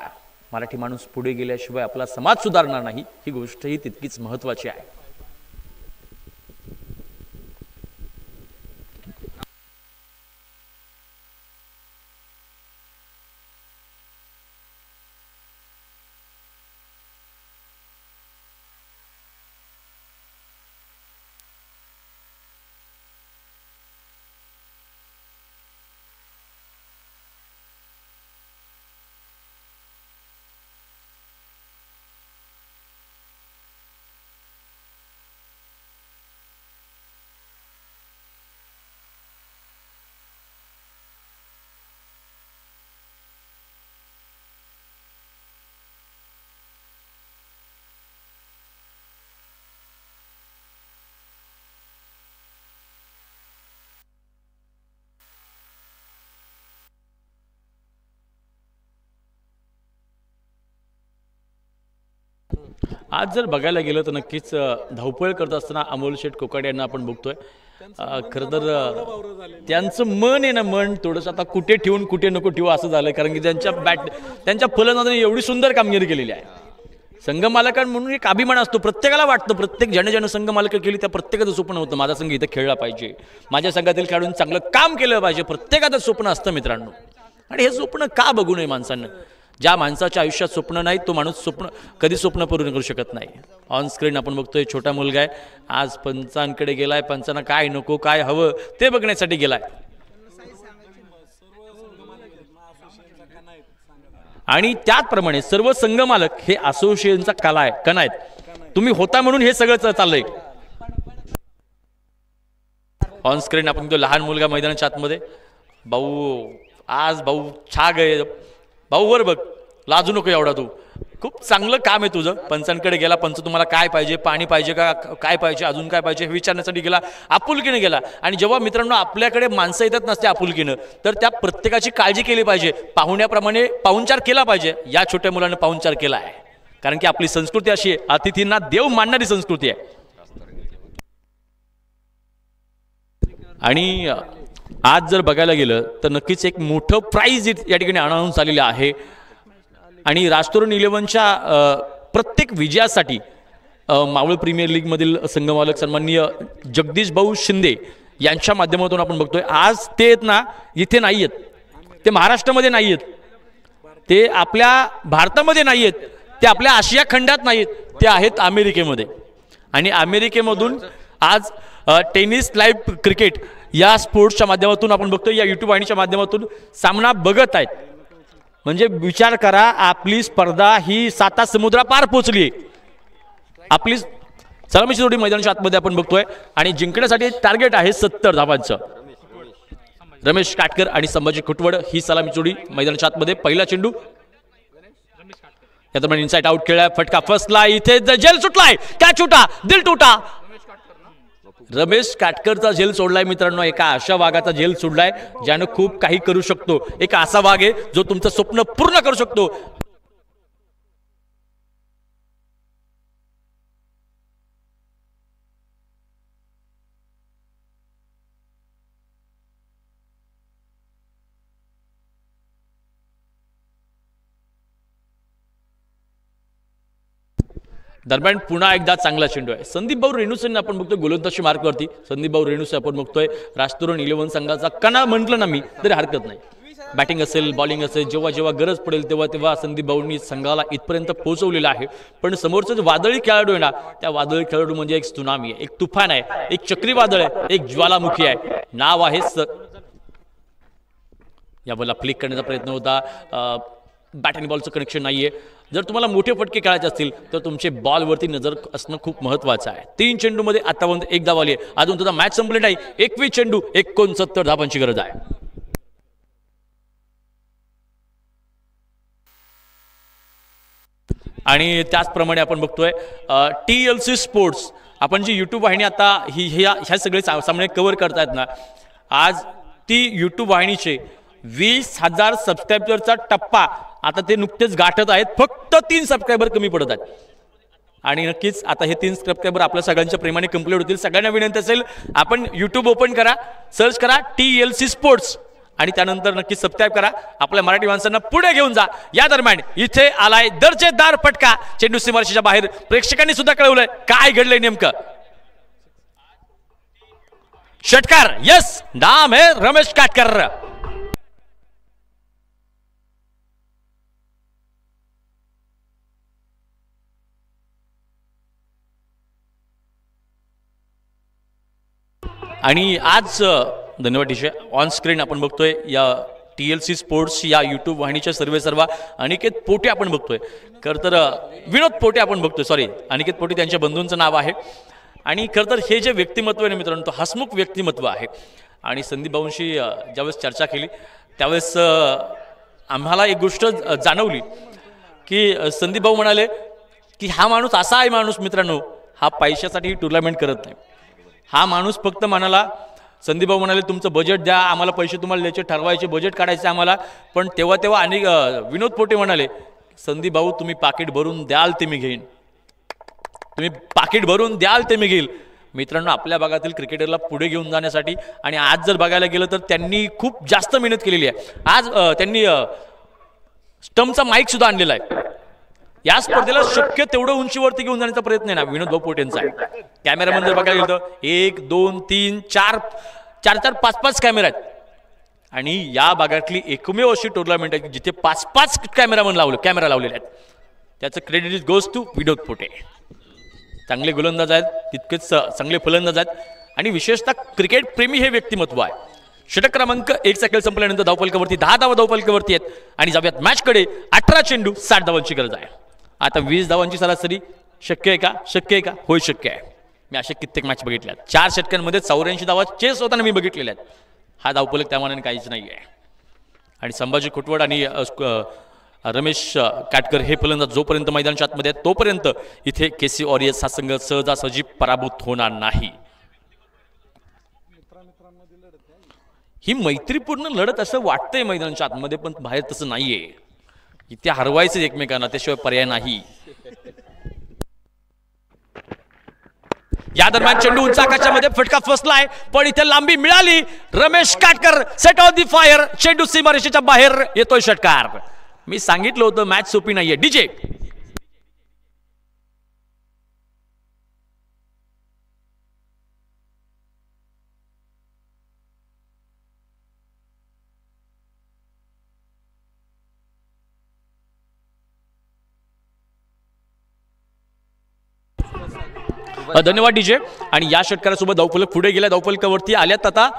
मराठी माणूस पुढे गेल्याशिवाय आपला समाज सुधारणार नाही, ही गोष्टही तितकीच महत्त्वाची आहे. आज जर बघायला गेलं तर नक्कीच धावपळ करत असताना अमोल शेठ कोकाटे यांना आपण बघतोय. खरं तर त्यांचं मन आहे ना, मन थोडंसं आता कुठे ठेवून कुठे नको ठेवू असं झालं, कारण की त्यांच्या फलंदाजाने एवढी सुंदर कामगिरी केलेली आहे. संघमालकां म्हणून एक अभिमान असतो, प्रत्येकाला वाटतं, प्रत्येक ज्यानं संघमालक केली त्या प्रत्येकाचं स्वप्न होतं माझा संघ इथं खेळला पाहिजे, माझ्या संघातील खेळाडून चांगलं काम केलं पाहिजे, प्रत्येकाचं स्वप्न असतं मित्रांनो. आणि हे स्वप्न का बघू नये माणसांना? ज्या माणसाच्या आयुष्यात स्वप्न नाही तो माणूस कधी स्वप्न पूर्ण करू शकत नाही. ऑन स्क्रीन आपण बघतोय छोटा मुलगा आहे, आज पंचांकडे गेलाय, पंचांना काय नको काय हवं ते बघण्यासाठी गेलाय. आणि त्याचप्रमाणे सर्व संघमालक हे असोसिएशनचा कणा आहेत. तुम्ही होता म्हणून हे सगळं चाललंय. ऑन स्क्रीन आपण तो लहान मुलगा मैदानाच्या आतमध्ये, भाऊ आज भाऊ छाग आहे, भाऊ वर बघ, लाजू नको एवढा, तू खूप चांगलं काम आहे तुझं. पंचांकडे गेला, पंच तुम्हाला काय पाहिजे, पाणी पाहिजे का, काय पाहिजे, अजून काय पाहिजे हे विचारण्यासाठी गेला, आपुलकीने गेला. आणि जेव्हा मित्रांनो आपल्याकडे माणसं येतात नसते आपुलकीनं, तर त्या प्रत्येकाची काळजी केली पाहिजे, पाहुण्याप्रमाणे पाहुणचार केला पाहिजे. या छोट्या मुलानं पाहुणचार केला आहे, कारण की आपली संस्कृती अशी आहे, अतिथींना देव मानणारी संस्कृती आहे. आणि आज जर बघायला गेलं तर नक्कीच एक मोठं प्राइज या ठिकाणी अनाऊन्स झालेलं आहे. आणि राष्ट्रकुल 11च्या प्रत्येक विजयासाठी मावळ प्रीमियर लीगमधील संघमालक सन्माननीय जगदीश भाऊ शिंदे यांच्या माध्यमातून आपण बघतोय. आज ते आहेत ना, इथे नाही आहेत, ते महाराष्ट्रामध्ये नाही आहेत, ते आपल्या भारतामध्ये नाही आहेत, ते आपल्या आशिया खंडात नाहीत, ते आहेत अमेरिकेमध्ये. आणि अमेरिकेमधून आज टेनिस लाईव्ह क्रिकेट या स्पोर्ट्सच्या माध्यमातून आपण बघतोय, या यूट्यूब वाहिनीच्या माध्यमातून सामना बघत आहेत. म्हणजे विचार करा, आपली स्पर्धा ही 7 समुद्रापार पोहोचली. आपली सलामीची जोडी मैदानाच्या आतमध्ये आपण बघतोय आणि जिंकण्यासाठी टार्गेट आहे 70 धावांचं. रमेश काटकर आणि संभाजी खुटवड ही सलामी जोडी मैदानाच्या आतमध्ये. पहिला चेंडू यादरम्यान इनसाइड आउट खेळलाय, फटका फसला, इथे जेल सुटलाय, कॅच उठा, दिल टूटा. रमेश काटकरचा झेल सोडलाय मित्रांनो, एका अशा वाघाचा झेल सोडलाय ज्यानं खूप काही करू शकतो. एक असा वाघ आहे जो तुमचं स्वप्न पूर्ण करू शकतो. दरम्यान पुन्हा एकदा चांगला चेंडू आहे. संदीप भाऊ रेणुसेंना आपण बघतोय गोलंदाजी मार्कवरती. संदीप भाऊ रेणुसे आपण बघतोय राष्ट्रकुल 11 संघाचा कणा म्हटलं ना मी तरी हरकत नाही. बॅटिंग असेल, बॉलिंग असेल, जेव्हा जेव्हा गरज पडेल तेव्हा तेव्हा संदीप भाऊंनी संघाला इथपर्यंत पोहोचवलेलं आहे. पण समोरचं जे वादळी खेळाडू आहे ना, त्या वादळी खेळाडू म्हणजे एक त्सुनामी आहे, एक तुफान आहे, एक चक्रीवादळ आहे, एक ज्वालामुखी आहे. नाव आहे या बॉलला फ्लिक करण्याचा प्रयत्न होता, बॅट आणि बॉलचं कनेक्शन नाहीये. जर तुम्हाला मोठे फटके खेळायचे असतील तर तुमचे बॉलवरती नजर असणं खूप महत्त्वाचं आहे. 3 चेंडूमध्ये आतापर्यंत 1 धाव आली आहे. अजून तुझा मॅच संपली नाही. 21 चेंडू 69 धावांची गरज आहे. आणि त्याचप्रमाणे आपण बघतोय TLC स्पोर्ट्स, आपण जी यूट्यूब वाहिनी आता ह्या सगळे सामने कव्हर करतायत ना, आज ती यूट्यूब वाहिनीचे 20,000 सबस्क्रायबरचा टप्पा आता ते नुकतेच गाठत आहेत. फक्त 3 सबस्क्रायबर कमी पडत आहेत आणि नक्कीच आता हे 3 सबस्क्रायबर आपल्या सगळ्यांच्या प्रेमाने कंप्लीट होतील. सगळ्यांना विनंती असेल, आपण यूट्यूब ओपन करा, सर्च करा TLC स्पोर्ट्स आणि त्यानंतर नक्की सबस्क्राईब करा. आपल्या मराठी माणसांना पुढे घेऊन जा. या दरम्यान इथे आलाय दर्जेदार फटका, चेंडू सीमारेषेच्या बाहेर. प्रेक्षकांनी सुद्धा कळवलंय काय घडलंय नेमकं. षटकार, यस, नाम है रमेश काटकर. आणि आज धन्यवाद टीचे, ऑन स्क्रीन आपण बघतोय या TLC स्पोर्ट्स या यूट्यूब वाहिनीच्या सर्व अनिकेत पोटे आपण बघतोय. खरं तर विनोद पोटे आपण बघतोय, सॉरी अनिकेत पोटे त्यांच्या बंधूंचं नाव आहे. आणि खरं तर हे जे व्यक्तिमत्व आहे ना मित्रांनो, तो हसमुख व्यक्तिमत्व आहे. आणि संदीप भाऊंशी ज्यावेळेस चर्चा केली त्यावेळेस आम्हाला एक गोष्ट जाणवली की संदीप भाऊ म्हणाले की हा माणूस असा आहे माणूस मित्रांनो, हा पैशासाठी टुर्नामेंट करत नाही. हा माणूस फक्त म्हणाला, संदीप भाऊ म्हणाले तुमचं बजेट द्या आम्हाला, पैसे तुम्हाला द्यायचे, ठरवायचे, बजेट काढायचे आम्हाला. पण तेव्हा आणि विनोद पोटे म्हणाले, संदीप भाऊ तुम्ही पाकिट भरून द्याल ते मी घेईन, तुम्ही पाकिट भरून द्याल ते मी घेईल. मित्रांनो, आपल्या भागातील क्रिकेटरला पुढे घेऊन जाण्यासाठी आणि आज जर बघायला गेलं तर त्यांनी खूप जास्त मेहनत केलेली आहे. आज त्यांनी स्टंपचा माईक सुद्धा आणलेला आहे. या स्पर्धेला शक्य तेवढं उंचीवरती घेऊन जाण्याचा प्रयत्न आहे ना विनोद भाऊ पोटेंचा आहे. कॅमेरामन जर बघायला गेलं तर 1 2 3 4 5 कॅमेरा आहेत आणि या भागातली एकमेव अशी टुर्नामेंट आहे जिथे 5 कॅमेरा लावलेले आहेत. त्याचं क्रेडिट इज गोज टू विनोद पोटे. चांगले गोलंदाज आहेत, तितकेच चांगले फलंदाज आहेत आणि विशेषतः क्रिकेट प्रेमी हे व्यक्तिमत्व आहे. षटक क्रमांक 1 चा खेळ संपल्यानंतर धावफलकावरती 10 धावा धावफलकावरती आहेत आणि जाऊयात मॅचकडे. 18 चेंडू 60 धावांची गरज आहे. आता 20 धावांची सरासरी शक्य आहे का? शक्य आहे का? होय शक्य आहे. मी असे कित्येक मॅच बघितल्या, 4 षटकांमध्ये 84 धावा चेस होताना मी बघितलेल्या आहेत. हा धावफलक त्या मानाने काहीच नाही आहे. आणि संभाजी खुटवड आणि रमेश काटकर हे फलंदाज जोपर्यंत मैदानाच्या आतमध्ये आहेत तोपर्यंत इथे KC वॉरियर्स हा संघ सहजासहजी पराभूत होणार नाही. ही मैत्रीपूर्ण लढत असं वाटतंय मैदानाच्या आतमध्ये, पण बाहेर तसं नाहीये. इथे हरवायचं एकमेकांना, त्याशिवाय पर्याय नाही. या दरम्यान चेंडू उंच आकाशामध्ये फटका फसलाय, पण इथे लांबी मिळाली. Ramesh Katkar set of the fire, चेंडू सीमारेषेच्या बाहेर येतोय षटकार. मी सांगितलं होतं मॅच सोपी नाहीये. डीजे धन्यवाद डीजे. आणि या षटकारासोबत धावफलक पुढे गेल्या, धावफलकावरती आल्यात आता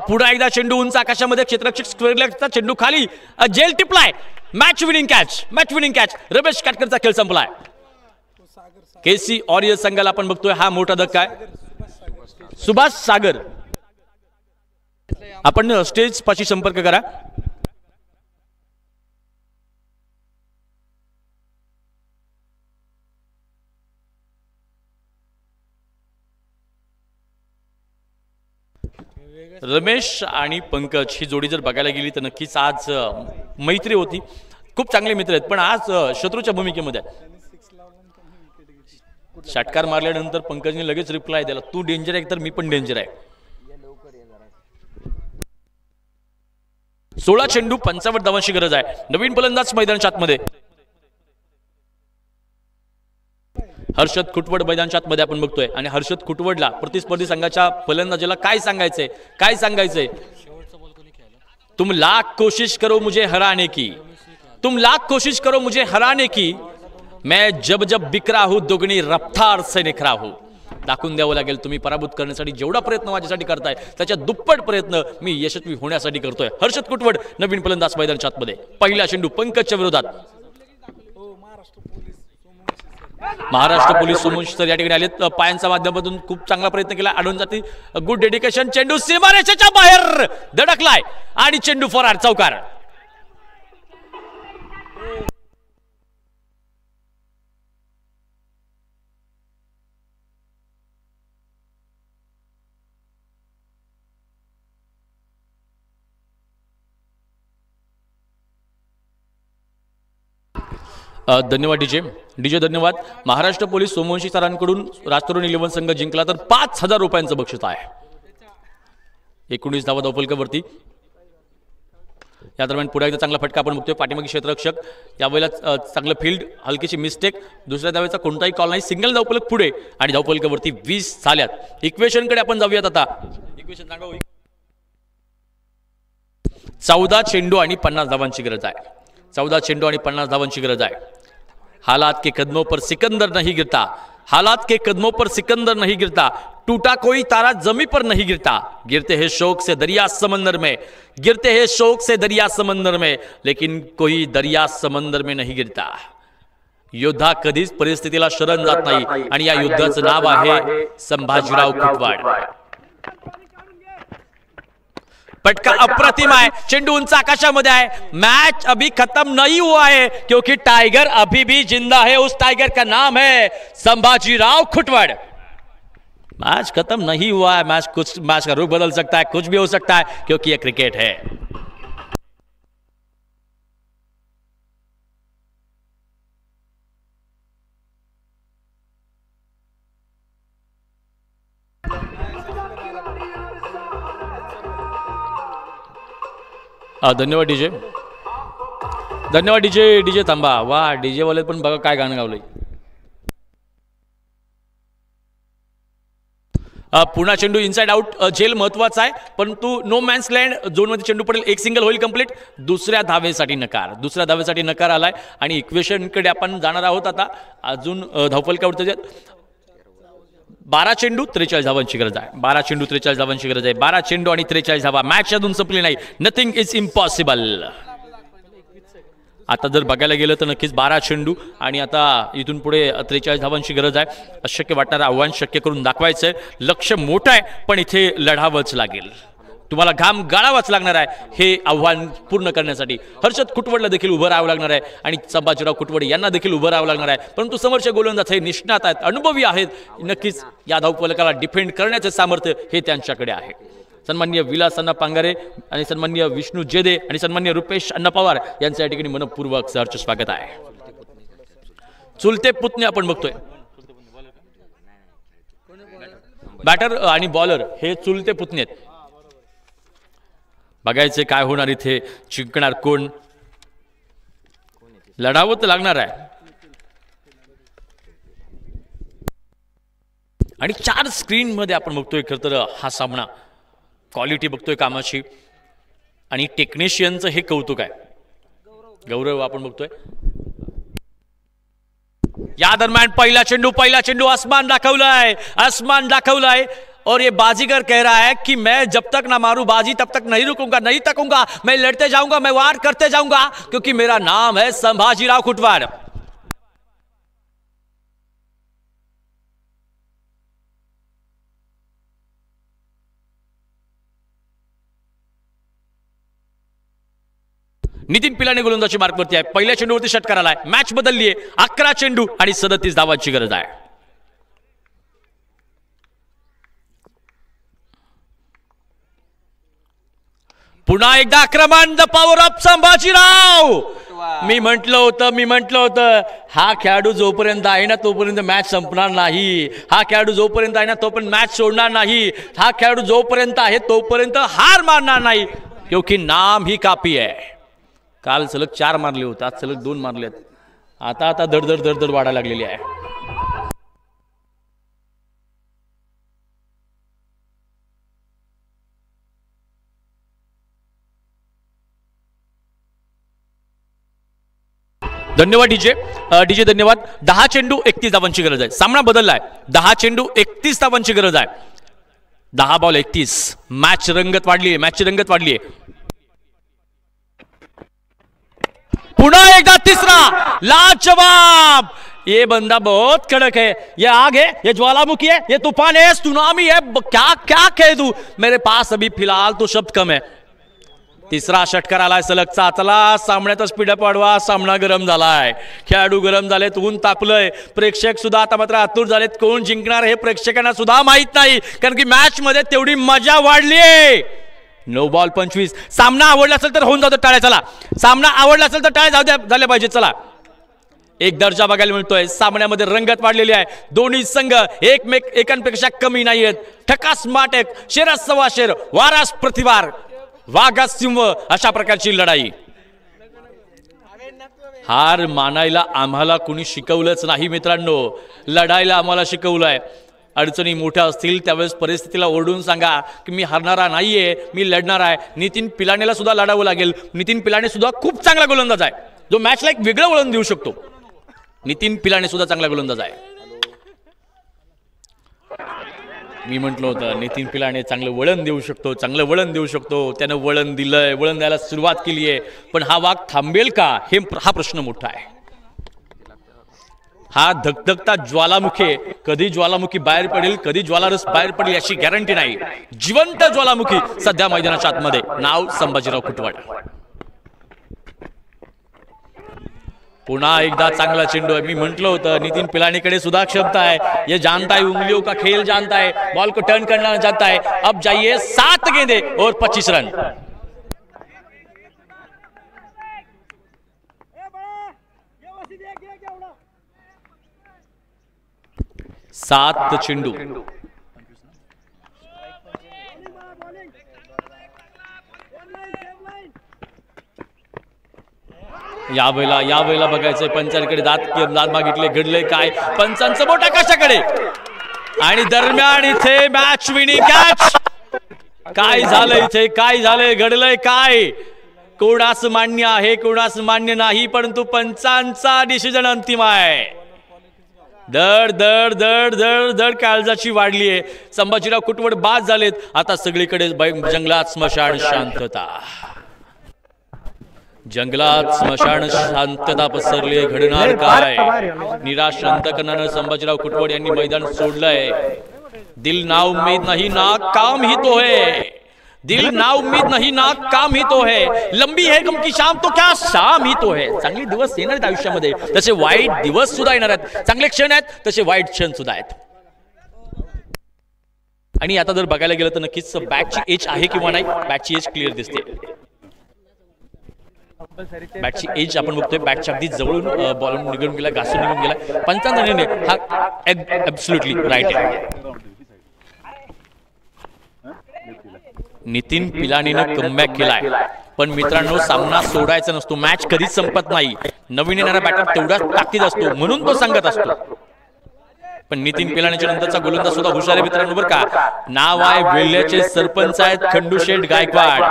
पुढे एकदा चेंडू उंच आकाशामध्ये, क्षेत्ररक्षक स्क्वेअरचा चेंडू खाली, जेल टिपलाय. Match winning catch. रमेश काटकरचा खेळ संपलाय. KC वॉरियर्स संघाला आपण बघतोय हा मोठा धक्का आहे. सुभाष सागर आपण स्टेज पाशी संपर्क करा. रमेश आणि पंकज ही जोडी जर बघायला गेली तर नक्कीच आज मैत्री होती, खूप चांगले मित्र आहेत, पण आज शत्रूच्या भूमिकेमध्ये आहेत. षटकार मारल्यानंतर पंकजने लगेच रिप्लाय दिला, तू डेंजर आहे तर मी पण डेंजर आहे. 16 चेंडू 55 धावांची गरज आहे. नवीन फलंदाज मैदानाच्या आतमध्ये हर्षद खुटवड मैदानाच्या आतमध्ये आपण बघतोय. आणि हर्षद खुटवडला प्रतिस्पर्धी संघाच्या फलंदाजाला काय सांगायचंय, तुम लाख कोशिश करो मुझे हराने की, मैं जब बिखरा हूं दुगनी रफ्तार से निखरा हूं. दाखवून द्यावं लागेल, तुम्ही पराभूत करण्यासाठी जेवढा प्रयत्न माझ्यासाठी करताय त्याच्या दुप्पट प्रयत्न मी यशस्वी होण्यासाठी करतोय. हर्षद खुटवड नवीन फलंदाज मैदानाच्या आतमध्ये. पहिला चेंडू पंकजच्या विरोधात. महाराष्ट्र पोलीस सोमवंशी सर या ठिकाणी आलेत. पायांच्या माध्यमातून खूप चांगला प्रयत्न केला, अडवून जाती. Good dedication. चेंडू सीमारेषेच्या बाहेर धडकलाय आणि चेंडू फरार, चौकार. धन्यवाद डीजे धन्यवाद. महाराष्ट्र पोलीस सोमवंशी सरांकडून राष्ट्रवादी 11 संघ जिंकला तर 5,000 रुपयांचं बक्षीस आहे. 19 धावा धावफलकावरती. या दरम्यान पुढे एकदा चांगला फटका आपण बघतोय. पाठीमागे क्षेत्ररक्षक यावेळेला चांगलं फील्ड, हलकीशी मिस्टेक. दुसऱ्या धावेचा कोणताही कॉल नाही. सिंगल धावफलक पुढे आणि धावफलकावरती 20 झाल्यात. इक्वेशनकडे आपण जाऊयात आता. इक्वेशन सांगा. 14 चेंडू आणि 50 धावांची गरज आहे. 14 चेंडू आणि 50 धावांची गरज आहे. हालात के कदमों पर सिकंदर नहीं गिरता, हालात के कदमों पर सिकंदर नहीं गिरता, टूटा कोई तारा जमी पर नहीं गिरता, गिरते हैं शौक से दरिया समंदर में, गिरते हैं शौक से दरिया समंदर में, लेकिन कोई दरिया समंदर में नहीं गिरता. योद्धा कधीच परिस्थितीला शरण जात नाही आणि या युद्धाचं नाव आहे संभाजीराव खुटवाड. पटका अप्रतिम है. चेंडू उंच आकाशामध्ये आहे. मैच अभी खत्म नहीं हुआ है क्योंकि टाइगर अभी भी जिंदा है. उस टाइगर का नाम है संभाजीराव खुटवड़. मैच खत्म नहीं हुआ है. मैच का रुख बदल सकता है, कुछ भी हो सकता है क्योंकि यह क्रिकेट है. धन्यवाद डीजे थांबा. वा डीजे वाले पण बघा काय गाणं गावलंय. पुन्हा चेंडू इनसाइड आउट. झेल महत्वाचा आहे, परंतु नो मॅन्स लँड झोनमध्ये चेंडू पडेल. एक सिंगल होईल कंप्लीट. दुसऱ्या धावेसाठी नकार आलाय आणि इक्वेशनकडे आपण जाणार आहोत आता. अजून धावफलकावरती 12 चेंडू 43 धावांची गरज आहे. 12 चेंडू 43 धावांची गरज आहे. 12 चेंडू आणि 43 धावा. मॅच अजून संपली नाही. Nothing is impossible. आता जर बघायला गेलं तर नक्कीच 12 चेंडू आणि आता इथून पुढे 43 धावांची गरज आहे. अशक्य वाटणारं आव्हान शक्य करून दाखवायचं आहे. लक्ष्य मोठं आहे, पण इथे लढावंच लागेल. तुम्हाला घाम गाळावाच लागणार आहे हे आव्हान पूर्ण करण्यासाठी. हर्षद खुटवडला देखील उभं राहावं लागणार आहे आणि संभाजीराव खुटवड यांना देखील उभं राहावं लागणार आहे. परंतु समोरचे गोलंदाज हे निष्णात आहेत, अनुभवी आहेत. नक्कीच या धावफलकाला डिफेंड करण्याचे सामर्थ्य हे त्यांच्याकडे आहे. सन्माननीय विलास अण्णा पांगारे आणि सन्माननीय विष्णू जेदे आणि सन्माननीय रुपेश अण्णा पवार यांचं या ठिकाणी मनपूर्वक सहर्ष स्वागत आहे. चुलते पुतणे आपण बघतोय. बॅटर आणि बॉलर हे चुलते पुतणे आहेत. बघायचे काय होणार इथे. जिंकणार कोण. लढावं तर लागणार आहे. आणि 4 स्क्रीन मध्ये आपण बघतोय. खरं तर हा सामना क्वालिटी बघतोय कामाची आणि टेक्निशियनचं हे कौतुक आहे. गौरव आपण बघतोय. या दरम्यान पहिला चेंडू आसमान दाखवलाय. और ये बाजीगर कह रहा है कि मैं जब तक ना मारूं बाजी तब तक नहीं रुकूंगा, नहीं तकूंगा, मैं लड़ते जाऊंगा, मैं वार करते जाऊंगा क्योंकि मेरा नाम है संभाजीराव खुटवाड़. नितीन पिलाने गोलंदाजी मार्कवरती आहे. पहिल्या चेंडूवरती षटकार आलाय. मॅच बदलली आहे. 11 चेंडू आणि 37 धावांची गरज आहे. पुन्हा एकदा आक्रमण. The power of Sambhajirao. मी म्हटलं होतं हा खेळाडू जोपर्यंत आहे ना तोपर्यंत मॅच संपणार नाही. हा खेळाडू जोपर्यंत आहे ना तोपर्यंत मॅच सोडणार नाही. हा खेळाडू जोपर्यंत आहे तोपर्यंत हार मारणार नाही क्योंकि नाम ही काफी आहे. काल सलग 4 मारले होते, आज सलग 2 मारलेत. आता दडदड वाढायला लागलेली आहे. धन्यवाद डीजे धन्यवाद. 10 चेंडू 31 धावांची गरज आहे. सामना बदललाय. 10 चेंडू 31 धावांची गरज आहे. 10 बॉल 31. मॅचची रंगत वाढली आहे. पुन्हा एकदा तिसरा लाजवाब. ये बंदा बहुत कड़क है, ये आग है, ये ज्वालामुखी है, ये तूफान है, सुनामी है, क्या क्या कह दूं. मेरे पास अभी फिलहाल तो शब्द कम है. तिसरा षटकार आलाय सलगचा. चला सामन्याचा स्पीडअप वाढवा, सामना गरम झालाय, खेळाडू गरम झालेत, ऊन तापलंय, प्रेक्षक सुद्धा आता मात्र आतुर झालेत. कोण जिंकणार हे प्रेक्षकांना सुद्धा माहित नाही, कारण की मॅच मध्ये तेवढी मजा वाढलीये. 9 बॉल 25. सामना आवडला असेल तर होऊन जातो टाळ्या. चला सामना आवडला असेल तर टाळ्या झाल्या पाहिजे. चला एक दर्जा बघायला मिळतोय. सामन्यामध्ये रंगत वाढलेली आहे. दोन्ही संघ एकांपेक्षा कमी नाहीयेत. ठकास माटक, शेरास सव्वा शेर, वारास प्रतिवार, वाघास सिंह, अशा प्रकारची लढाई. हार मानायला आम्हाला कुणी शिकवलंच नाही मित्रांनो, लढायला आम्हाला शिकवलंय. अडचणी मोठ्या असतील त्यावेळेस परिस्थितीला ओरडून सांगा की मी हरणारा नाहीये, मी लढणार आहे. नितीन पिलानेला सुद्धा लढावं लागेल. नितीन पिलाने सुद्धा खूप चांगला गोलंदाज आहे, जो मॅचला एक वेगळं वळण देऊ शकतो. नितीन पिलाने सुद्धा चांगला गोलंदाज आहे. मी म्हटलं होतं नितीन पिलाने चांगलं वळण देऊ शकतो, चांगलं वळण देऊ शकतो. त्यानं वळण दिलंय, वळण द्यायला सुरुवात केली आहे. पण हा वाघ थांबेल का, हा प्रश्न मोठा आहे. हा धगधगता ज्वालामुखी, कधी ज्वालामुखी बाहेर पडेल, कधी ज्वालारस बाहेर पडेल याची गॅरंटी नाही. जिवंत ज्वालामुखी सध्या मैदानाच्या आतमध्ये. नाव संभाजीराव कुटवाड. पुन्हा एकदा चांगला चेंडू आहे. मी म्हटलं होतं नितीन पिलानीकडे सुद्धा क्षमता है, ये जानता है उंगलियों का खेल जानता है, बॉल को टर्न करना जानता है. अब जाइए 7 गेंदे और 25 रन. 7 चेंडू. यावेळेला बघायचंय पंचांकडे दाद मागितले, घडले काय, पंचांचं बोट आकाशाकडे. आणि दरम्यान इथे मॅच विनिंग कॅच. काय झालं इथे, काय झालंय, घडलंय काय, कोणास मान्य आहे कोणास मान्य नाही, परंतु पंचांचा डिसिजन अंतिम आहे. दड दड दड दड दड काळजाची वाढली आहे. संभाजीराव कुटवड बाद झालेत. आता सगळीकडे जंगलात स्मशान शांतता, जंगलात स्मशान शांतता पसरली. घडणार काय, निराश अंतकरणानं संभाजीराव कुटवड यांनी मैदान सोडलंय. दिल ना उम्मीद नहीं ना काम ही तो है, दिल ना उम्मीद नहीं ना काम ही तो है, लंबी है गम की शाम तो क्या शाम ही तो है. चांगले दिवस येणार आहेत आयुष्यामध्ये, तसे वाईट दिवस सुद्धा येणार आहेत. चांगले क्षण आहेत तसे वाईट क्षण सुद्धा आहेत. आणि आता जर बघायला गेलं तर नक्कीच बॅटची एज आहे किंवा नाही, बॅटची एज क्लिअर दिसते. बॅटची एज आपण बघतोय, बॅटच्या अगदी जवळून बॉल निघून गेला, घासून निघून गेला. पंचांचा निर्णय हा ॲब्सोल्युटली राईट आहे. नितीन पिलानीनं कमबॅक केलाय, पण मित्रांनो सामना सोडायचा नसतो, मॅच कधीच संपत नाही. नवीन येणारा बॅटर तेवढाच ताकीद असतो, म्हणून तो सांगत असतो. पण नितीन पिलानीच्या नंतरचा गोलंदाज सुद्धा हुशार आहे मित्रांनो बरं का. नाव आहे वेल्ह्याचे सरपंच आहेत खंडूशेठ गायकवाड.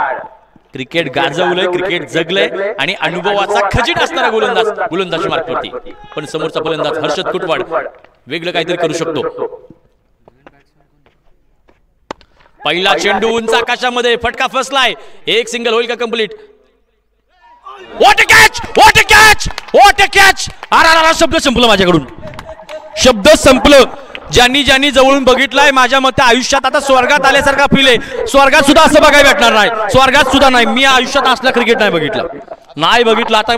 क्रिकेट गाजवलंय, क्रिकेट जगलंय आणि अनुभवाचा खजिन असणारा गोलंदाज मार्फती. पण समोरचा गोलंदाज हर्षद कुटवाड वेगळं काहीतरी करू शकतो. पहिला चेंडू उंच आकाशामध्ये, फटका फसलाय. एक सिंगल होईल का complete. What a catch, what a catch, what a catch. शब्द संपलं माझ्याकडून, शब्द संपलं. ज्यांनी जवळून बघितलंय माझ्या मते आयुष्यात आता स्वर्गात आल्यासारखा फील आहे. स्वर्गात सुद्धा असं बघायला भेटणार नाही, स्वर्गात सुद्धा नाही. मी आयुष्यात असला क्रिकेट नाही बघितलं. आता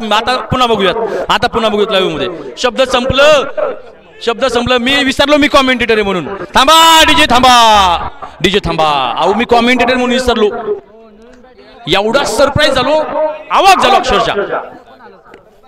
पुन्हा बघूयात, आता पुन्हा बघूयात लाईव्ह मध्ये. शब्द संपलं. मी विसरलो मी कॉमेंटेटर आहे म्हणून. थांबा डीजे, थांबा. अहो मी कॉमेंटेटर म्हणून विसरलो. एवढा सरप्राईज झालो, आवाज झालो अक्षरशः.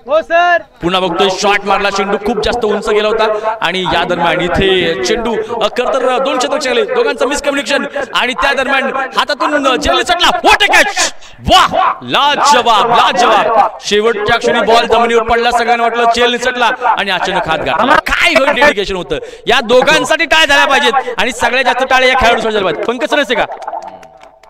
हो सर.
पुन्हा बघतोय शॉट मारला, चेंडू खूप जास्त उंच गेला होता. आणि या दरम्यान इथे चेंडू खरं तर 2 शतक लागले, दोघांचं मिसकम्युनिकेशन. आणि त्या दरम्यान हातातून जेल चटला. व्हॉट अ कॅच, वाह, लाजवाब. शेवटच्या क्षणी बॉल जमिनीवर पडला, सगळ्यांना वाटलं चेल निसटला आणि अचानक हात घातला. काय डेडिकेशन होतं. या दोघांसाठी टाळ्या झाल्या पाहिजेत आणि सगळ्यात जास्त टाळ्या या खेळाडूंसाठी झाल्या पाहिजेत. पंकज सनस आहे का,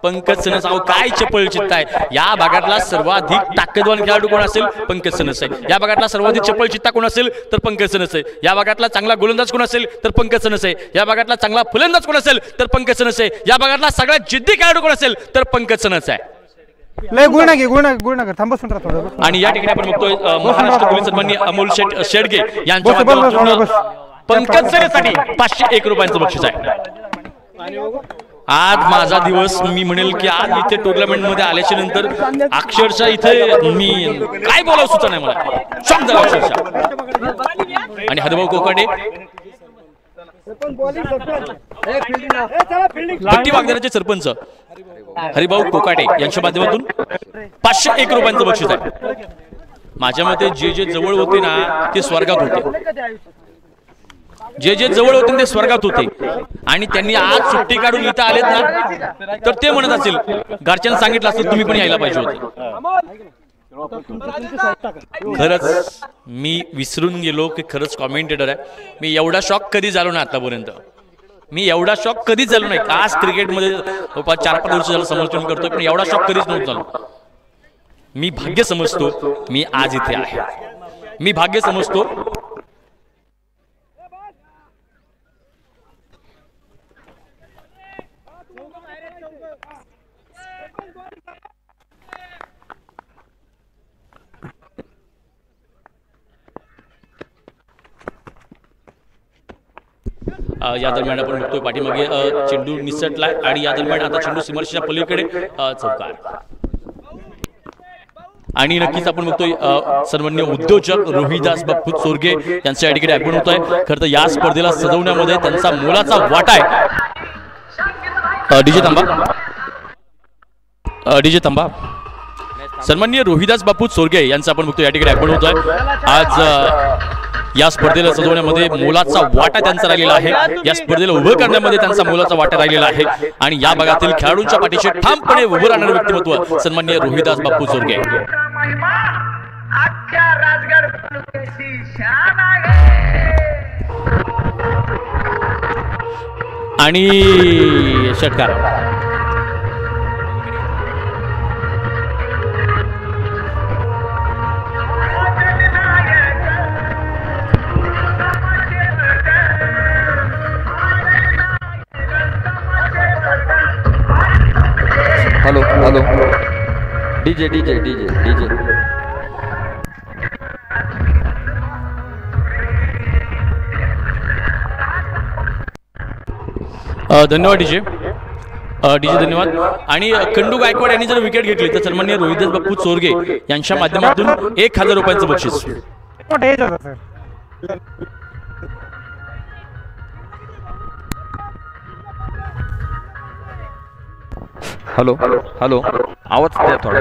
पंकज सनस. अहो काय चपळ चित्त आहे. या भागातला सर्वाधिक ताकदवान खेळाडू कोण असेल, पंकज सनस आहे. या भागातला सर्वाधिक चपळ चित्ता कोण असेल तर पंकज सनस आहे. या भागातला चांगला गोलंदाज कोण असेल तर पंकज सनस आहे. या भागातला चांगला फलंदाज कोण असेल तर पंकज सनस आहे. या भागातला सगळ्यात जिद्दी खेळाडू कोण असेल तर पंकज सनस आहे.
लय गुळनगर थांब बसून राहा थोडं.
आणि या ठिकाणी आपण बघतोय महाराष्ट्र पोलीस सन्माननीय अमोल शेडगे यांच्या माध्यमातून पंकज सेनेसाठी 501 रुपयांचं बक्षीस आहे. आज माझा दिवस मी म्हणेल की आज इथे टुर्नामेंट मध्ये आल्याच्या नंतर अक्षरशः इथे मी काय बोलावं सुचत नाही, मला शॉक झाला अक्षरशः. आणि हरिभाऊ कोकाटे भट्टी वागदाराचे सरपंच हरिभाऊ कोकाटे यांच्या माध्यमातून 501 रुपयांचं बक्षीस आहे. माझ्या मते जे जे जवळ होते ना ते स्वर्गात होते, जे जे जवळ होते ते स्वर्गात होते. आणि त्यांनी आज सुट्टी काढून इथं आलेत ना तर ते म्हणत असेल घरच्यांना सांगितलं असेल तुम्ही पण यायला पाहिजे होते. खरंच मी विसरून गेलो की खरंच कॉमेंटेटर आहे. मी एवढा शॉक कधी झालो ना आतापर्यंत, मी एवढा शॉक कधीच झालो नाही. आज क्रिकेटमध्ये 4-5 वर्ष झालं समर्थन करतोय पण एवढा शॉक कधीच नव्हतं झालो. मी भाग्य समजतो मी आज इथे आहे, मी भाग्य समजतो. या दरम्यान आपण बघतोय पाठीमागे चेंडू निसटलाय आणि या दरम्यान आता चेंडू सीमारेषेच्या पलीकडे चौकार. आणि नक्कीच आपण बघतोय सन्माननीय उद्योजक रोहिदास बापू चोरगे यांच्या या ठिकाणी आपण होतोय. खरं तर या स्पर्धेला सजवण्यामध्ये त्यांचा मोलाचा वाटा आहे. डीजे तांबा सन्माननीय रोहिदास बापू चोरगे यांचा आपण बघतोय या ठिकाणी आपण होतोय. आज या स्पर्धेला सजवण्यामध्ये मोलाचा वाटा त्यांचा राहिलेला आहे, या स्पर्धेला उभं करण्यामध्ये त्यांचा मोलाचा वाटा राहिलेला आहे. आणि या भागातील खेळाडूंच्या पाठीशी ठामपणे उभं राहणारे व्यक्तिमत्व सन्माननीय रोहिदास बापू चोरगे. आणि षटकार
हॅलो डीजे
धन्यवाद डीजे धन्यवाद. आणि खंडू गायकवाड यांनी जर विकेट घेतली तर सन्माननीय रोहिदास बापू चोरगे यांच्या माध्यमातून 1000 रुपयांचं बक्षीस.
हॅलो आवाज द्या थोडा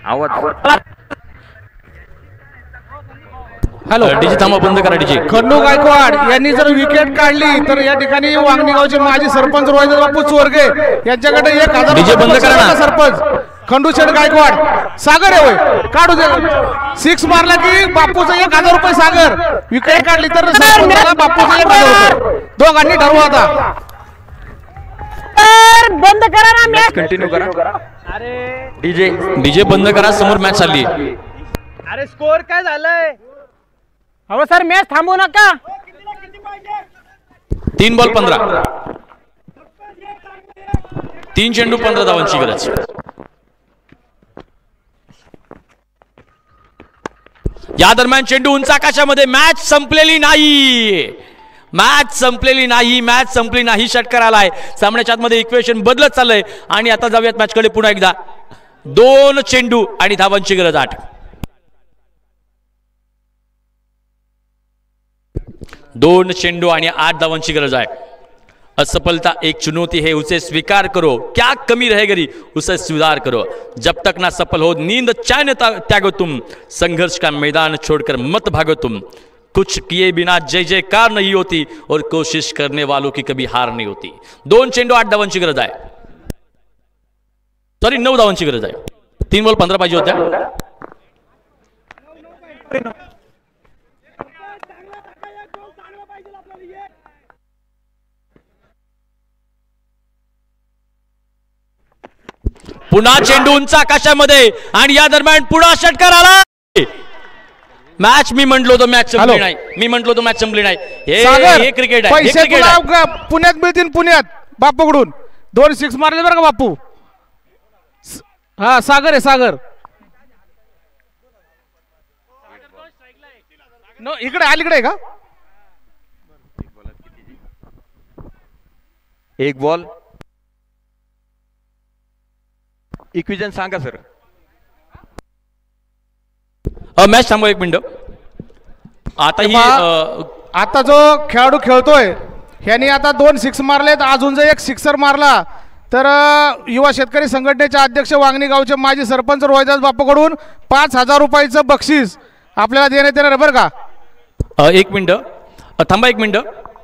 आवाज.
हॅलो डीजे थांबा, बंद करा डीजे.
खंडू गायकवाड यांनी जर विकेट काढली तर या ठिकाणी वांगणी गावचे माजी सरपंच रोहिदास बापू चोरगे यांच्याकडे 1000
डीजे बंद करा ना.
सरपंच खंडू शेठ गायकवाड सागर आहे होय, काढू दे. 6 मारला की बापूचं 1000 रुपये सागर. विकेट काढली तर बापूचं 1000 रुपये. दोघांनी ठरवू आता.
बंद करा ना मॅच,
कंटिन्यू करा.
डीजे बंद करा, समोर मॅच चालली आहे.
अरे स्कोर काय झालाय?
अहो सर मॅच थांबवू नका.
3 बॉल 15, 3 चेंडू 15 धावांची गरज. या दरम्यान चेंडू उंच आकाशामध्ये. मॅच संपलेली नाही, मॅच संपली नाही. षटकार आलाय. सामन्याच्या आतमध्ये इक्वेशन बदलत चाललंय. आणि आता जाऊयात मॅचकडे पुन्हा एकदा. 2 चेंडू आणि धावांची गरज 8. 2 चेंडू आणि 8 धावांची गरज आहे. असफलता एक चुनौती है, उसे स्वीकार करो. क्या कमी रह गई उसे सुधार करो. जब तक ना सफल हो नींद चैन त्यागो तुम. संघर्ष का मैदान छोड़कर मत भागो तुम. कुछ किए बिना जय जयकार नहीं होती और कोशिश करने वालों की कभी हार नहीं होती. 2 चेंडू 8 धावांची गरज आहे. सॉरी 9 धावांची गरज आहे. 3 बॉल 15 पाहिजे होत्या. पुन्हा चेंडू उंच आकाशामध्ये आणि या दरम्यान पुन्हा षटकार आला. मॅच मी म्हटलो तो मॅच संपली नाही, मी म्हटलो तो मॅच संपली नाही. हे क्रिकेट आहे.
पैसे पुण्यात मिळतील, पुण्यात बापूकडून 2 सिक्स मारले बरं का बापू. हा सागर आहे सागर. इकडे अलीकडे आहे का?
एक बॉल. इक्विजन सांगा सर.
मॅच थांबवा 1 मिनिट. आता ही
आता जो खेळाडू खेळतोय ह्याने आता 2 सिक्स मारलेत. अजून जर एक सिक्सर मारला तर युवा शेतकरी संघटनेचे अध्यक्ष वांगणी गावचे माजी सरपंच रोहिदास बापूकडून 5,000 रुपयाचं बक्षीस आपल्याला देण्यात येणार आहे बरं का.
1 मिनिट थांबा. 1 मिनिट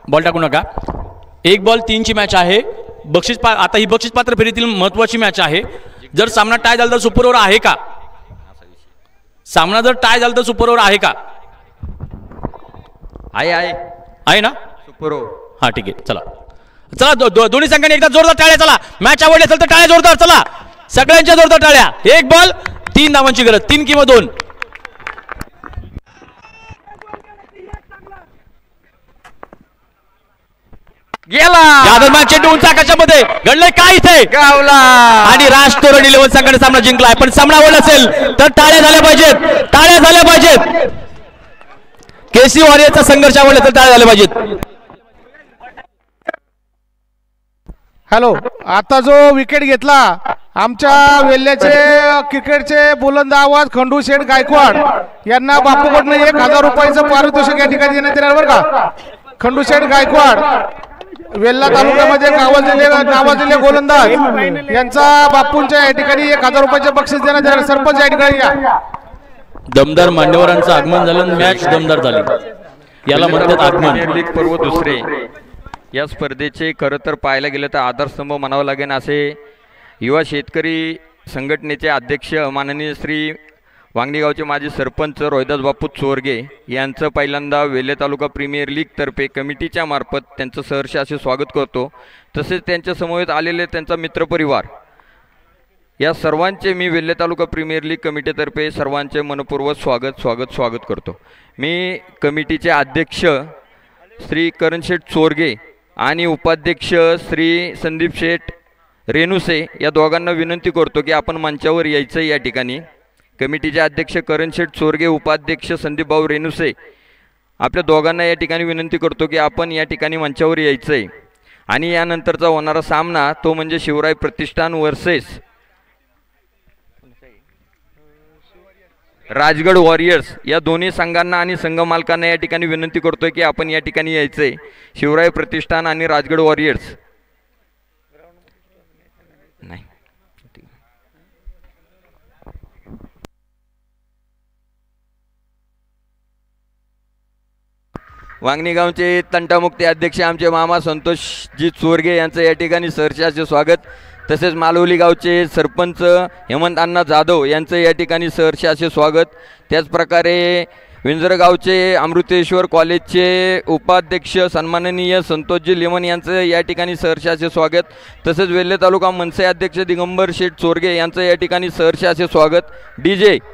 बॉल टाकू नका. 1 बॉल 3 ची मॅच आहे. आता ही बक्षीस पात्र फेरीतील महत्वाची मॅच आहे. जर सामना टाय झाला तर सुपर ओव्हर आहे का? सामना जर टाय झाला तर सुपर ओव्हर आहे का?
आहे
ना
सुपर ओव्हर.
हा ठीक आहे. चला चला दोन्ही संघांनी एकदा जोरदार टाळ्या. चला मॅच आवडली असेल तर टाळ्या जोरदार. चला सगळ्यांच्या जोरदार टाळ्या. 1 बॉल 3 धावांची गरज. 3 किंवा 2.
गेला
या दरम्यान चेंडू उंच आकाशामध्ये घडलंय काय इथे
गावला.
आणि राज तोरण 11 संघाने सामना जिंकलाय. पण सामना आवडला असेल तर टाळ्या झाल्या पाहिजेत. टाळ्या झाल्या पाहिजेत. केसी वॉरियरचा संघर्ष आवडला तर टाळ्या झाल्या पाहिजेत.
हॅलो. आता जो विकेट घेतला आमच्या वेल्ल्याचे क्रिकेटचे बुलंद आवाज खंडू शेठ गायकवाड यांना बापूकडनं 1,000 रुपयाचं पारितोषिक या ठिकाणी देण्यात येणार बरं का. खंडू शेठ गायकवाड वेल्ला तालुक्यामध्ये नावाजलेले गोलंदाज यांचा बापूंच्या या ठिकाणी 1,000 रुपयाचे बक्षीस देण्यात येणार. सरपंच या ठिकाणी या.
दमदार मान्यवरांचं आगमन झालं. मॅच दमदार झाली. याला म्हणतात आगमन.
प्रीमियर लीग पर्व दुसरे. या स्पर्धेचे खरं तर पाहायला गेलं तर आधारस्तंभ म्हणावं लागेल असे युवा शेतकरी संघटनेचे अध्यक्ष माननीय श्री वांगणी गावचे माजी सरपंच रोहिदास बापू चोरगे यांचं पहिल्यांदा वेल्हे तालुका प्रीमियर लीग तर्फे कमिटीच्या मार्फत त्यांचं सहर्ष असे स्वागत करतो. तसेच त्यांच्या समवेत आलेले त्यांचा मित्रपरिवार या सर्वांचे मी वेल्हे तालुका प्रीमियर लीग कमिटीतर्फे सर्वांचे मनपूर्वक स्वागत करतो. मी कमिटीचे अध्यक्ष श्री करणशेठ चोरगे आणि उपाध्यक्ष श्री संदीप शेठ रेणुसे या दोघांना विनंती करतो की आपण मंचावर यायचं. या ठिकाणी कमिटीचे अध्यक्ष करणशेठ चोरगे, उपाध्यक्ष संदीप भाऊ रेणुसे आपल्या दोघांना या ठिकाणी विनंती करतो की आपण या ठिकाणी मंचावर यायचं आहे. आणि यानंतरचा होणारा सामना तो म्हणजे शिवराय प्रतिष्ठान वर्सेस राजगड वॉरियर्स या दोन्ही संघांना आणि संघ मालकांना या ठिकाणी विनंती करतोय की आपण या ठिकाणी यायचंय. शिवराय प्रतिष्ठान आणि राजगड वॉरियर्स. नाही वांगणी गावचे तंटामुक्ती अध्यक्ष आमचे मामा संतोषजी चोरगे यांचं या ठिकाणी सहर्षाचे स्वागत. तसेच मालवली गावचे सरपंच हेमंत अण्णा जाधव यांचं या ठिकाणी सहर्षाचे स्वागत. त्याचप्रकारे विंजरगावचे अमृतेश्वर कॉलेजचे उपाध्यक्ष सन्माननीय संतोषजी लेमन यांचं या ठिकाणी सहर्षाचे स्वागत. तसेच वेल्हे तालुका मनसे अध्यक्ष दिगंबर शेठ चोरगे यांचं या ठिकाणी सहर्षाचे स्वागत. DJ